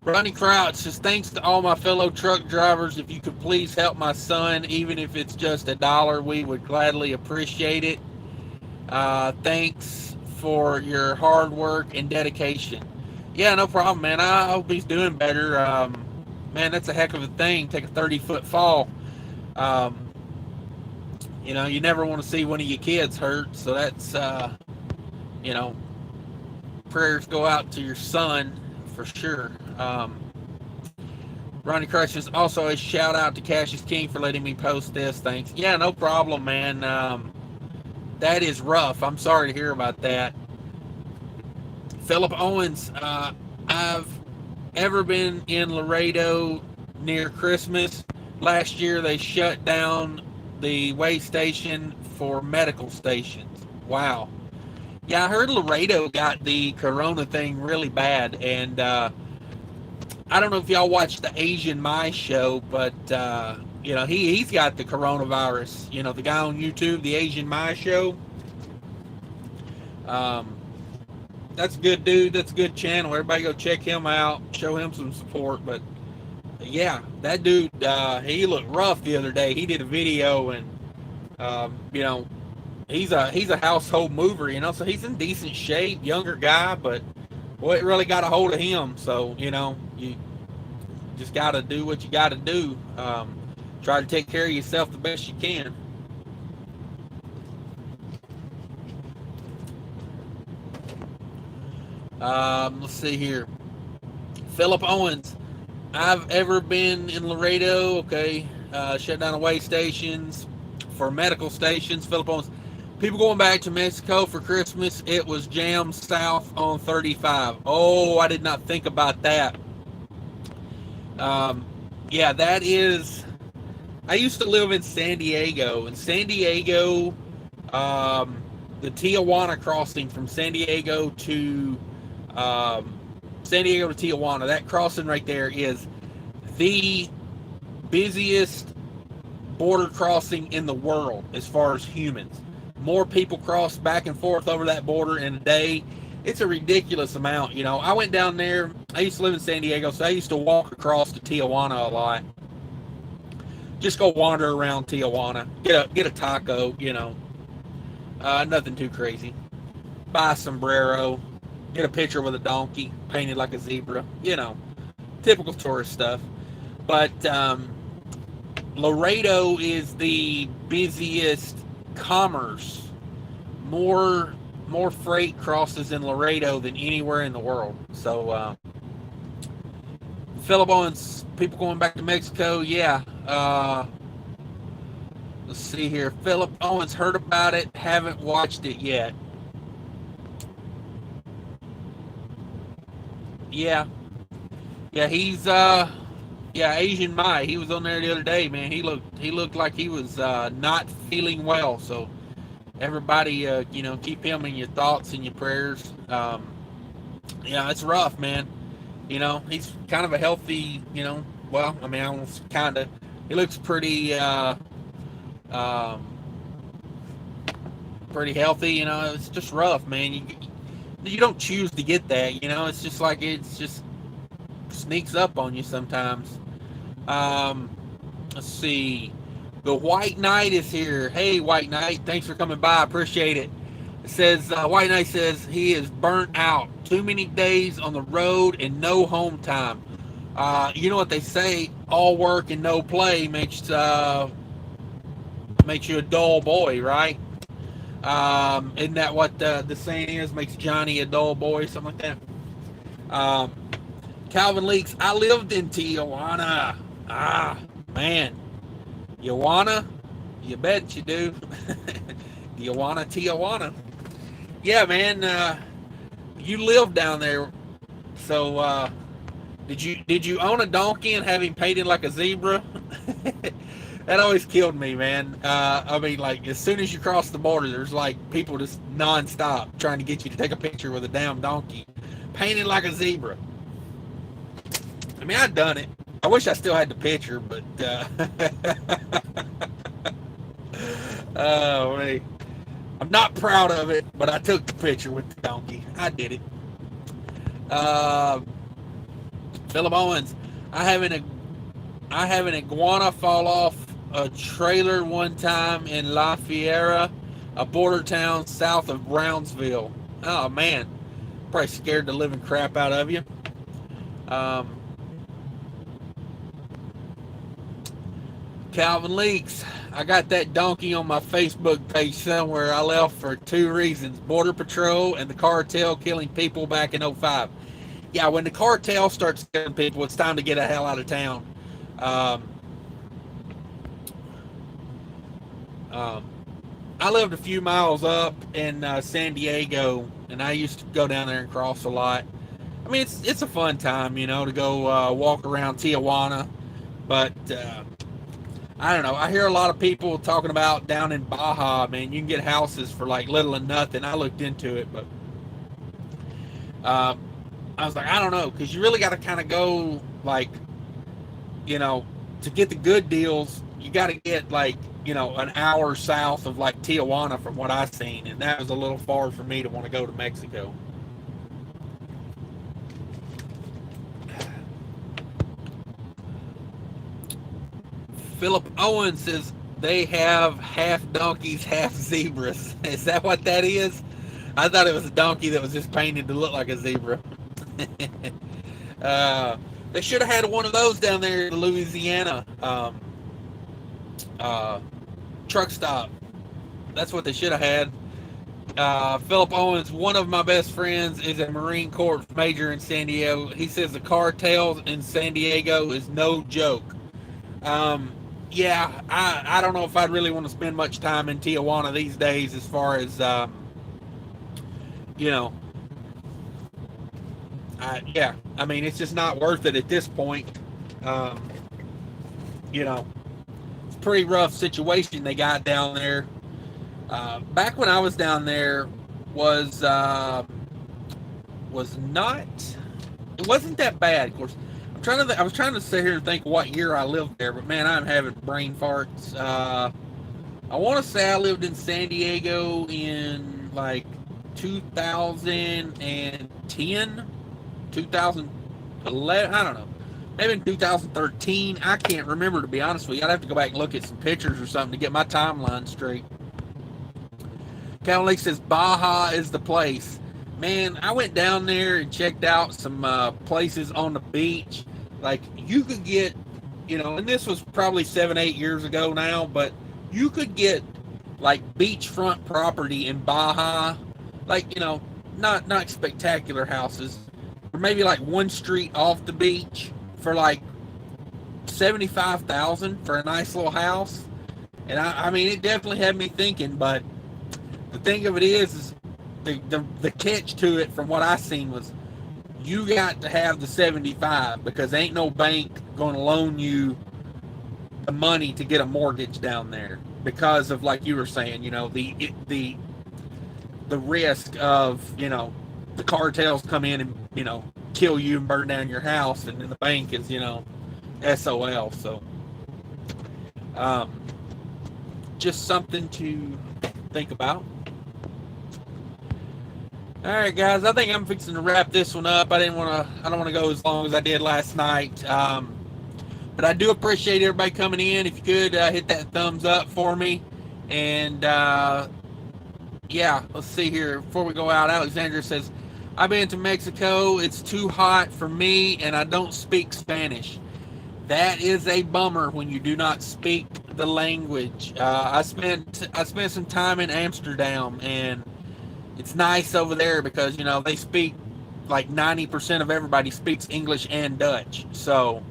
Ronnie Crouch says, thanks to all my fellow truck drivers. If you could please help my son, even if it's just $1, we would gladly appreciate it. Thanks for your hard work and dedication. Yeah, no problem, man. I hope he's doing better. Man, that's a heck of a thing. Take a 30-foot fall. You never want to see one of your kids hurt. So that's, prayers go out to your son for sure. Ronnie Crush is also a shout out to Cassius King for letting me post this. Thanks. Yeah, no problem, man. That is rough. I'm sorry to hear about that. Philip Owens, I've ever been in Laredo near Christmas. Last year they shut down the way station for medical stations. Wow. Yeah, I heard Laredo got the corona thing really bad, and I don't know if y'all watched the Asian My show, but he's got the coronavirus. The guy on YouTube, the Asian My show. That's a good dude. That's a good channel. Everybody go check him out. Show him some support. But yeah, that dude, he looked rough the other day. He did a video, and he's a household mover. So he's in decent shape, younger guy, but boy, it really got a hold of him. So you just got to do what you got to do. Try to take care of yourself the best you can. Let's see here. Philip Owens, I've ever been in Laredo. Okay, shut down away stations for medical stations. Philip Owens, people going back to Mexico for Christmas. It was jammed south on 35. Oh, I did not think about that. Yeah, that is. I used to live in San Diego. In San Diego, the Tijuana crossing from San Diego to Tijuana, that crossing right there is the busiest border crossing in the world as far as humans. More people cross back and forth over that border in a day. It's a ridiculous amount. I went down there. I used to live in San Diego, so I used to walk across to Tijuana a lot. Just go wander around Tijuana, get a taco, nothing too crazy. Buy a sombrero, get a picture with a donkey painted like a zebra, typical tourist stuff. But Laredo is the busiest commerce. More more freight crosses in Laredo than anywhere in the world. So Philip Owens, people going back to Mexico, yeah. Let's see here. Philip Owens, heard about it, haven't watched it yet. Yeah, yeah, he's yeah, Asian Mai. He was on there the other day, man. He looked like he was not feeling well. So everybody, keep him in your thoughts and your prayers. Yeah, it's rough, man. He's kind of a healthy, well, I mean, almost kind of. He looks um, pretty healthy. It's just rough, man. You don't choose to get that. It's just like it's just sneaks up on you sometimes. Um, let's see. The White Knight is here. Hey, White Knight, thanks for coming by. I appreciate it. It says White Knight says he is burnt out. Too many days on the road and no home time. You know what they say? All work and no play makes you a dull boy, right? Isn't that what the saying is? Makes Johnny a dull boy, something like that. Calvin Leaks. I lived in Tijuana. Ah, man. You wanna? You bet you do. You wanna Tijuana? Yeah, man. You live down there. So, did you own a donkey and have him painted like a zebra? That always killed me, man. I mean, like, as soon as you cross the border, there's like people just nonstop trying to get you to take a picture with a damn donkey painted like a zebra. I mean, I'd done it. I wish I still had the picture, but oh man, I'm not proud of it. But I took the picture with the donkey. I did it. Philip Owens, I have an iguana fall off a trailer one time in La Fiera, a border town south of Brownsville. Oh man, probably scared the living crap out of you. Calvin Leaks, I got that donkey on my Facebook page somewhere. I left for two reasons: Border Patrol and the cartel killing people back in '05. Yeah, when the cartel starts killing people, it's time to get the hell out of town. Um, I lived a few miles up in San Diego, and I used to go down there and cross a lot. I mean, it's a fun time, to go walk around Tijuana. But I don't know. I hear a lot of people talking about down in Baja, man, you can get houses for like little and nothing. I looked into it, but I was like, I don't know, because you really got to kind of go, like, to get the good deals, you got to get like, an hour south of like Tijuana from what I've seen, and that was a little far for me to want to go to Mexico. Philip Owens says they have half donkeys, half zebras. Is that what that is? I thought it was a donkey that was just painted to look like a zebra. They should have had one of those down there in Louisiana truck stop. That's what they should have had. Philip Owens, one of my best friends, is a Marine Corps major in San Diego. He says the cartels in San Diego is no joke. Yeah, I don't know if I'd really want to spend much time in Tijuana these days as far as, yeah, I mean, it's just not worth it at this point. It's a pretty rough situation they got down there. Back when I was down there was not, it wasn't that bad, of course. I was trying to sit here and think what year I lived there, but man, I'm having brain farts. I want to say I lived in San Diego in like 2010, 2011, I don't know. Maybe in 2013. I can't remember, to be honest with you. I'd have to go back and look at some pictures or something to get my timeline straight. Calvin Lake says Baja is the place. Man, I went down there and checked out some places on the beach. Like, you could get, and this was probably 7, 8 years ago now, but you could get like beachfront property in Baja, like, not spectacular houses, or maybe like one street off the beach for like 75,000 for a nice little house. And I mean, it definitely had me thinking, but the thing of it is the catch to it from what I seen was you got to have the 75 because ain't no bank going to loan you the money to get a mortgage down there because of, like you were saying, the risk of, the cartels come in and, kill you and burn down your house, and then the bank is, SOL. So just something to think about. All right, guys, I think I'm fixing to wrap this one up. I don't want to go as long as I did last night. But I do appreciate everybody coming in. If you could hit that thumbs up for me. And yeah, let's see here. Before we go out, Alexandra says, I've been to Mexico. It's too hot for me, and I don't speak Spanish. That is a bummer when you do not speak the language. I spent some time in Amsterdam, and it's nice over there because, they speak, like 90% of everybody speaks English and Dutch. So,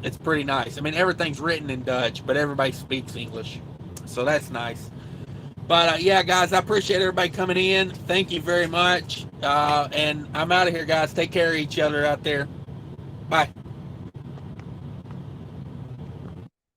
it's pretty nice. I mean, everything's written in Dutch, but everybody speaks English. So that's nice. But, yeah, guys, I appreciate everybody coming in. Thank you very much. And I'm out of here, guys. Take care of each other out there. Bye.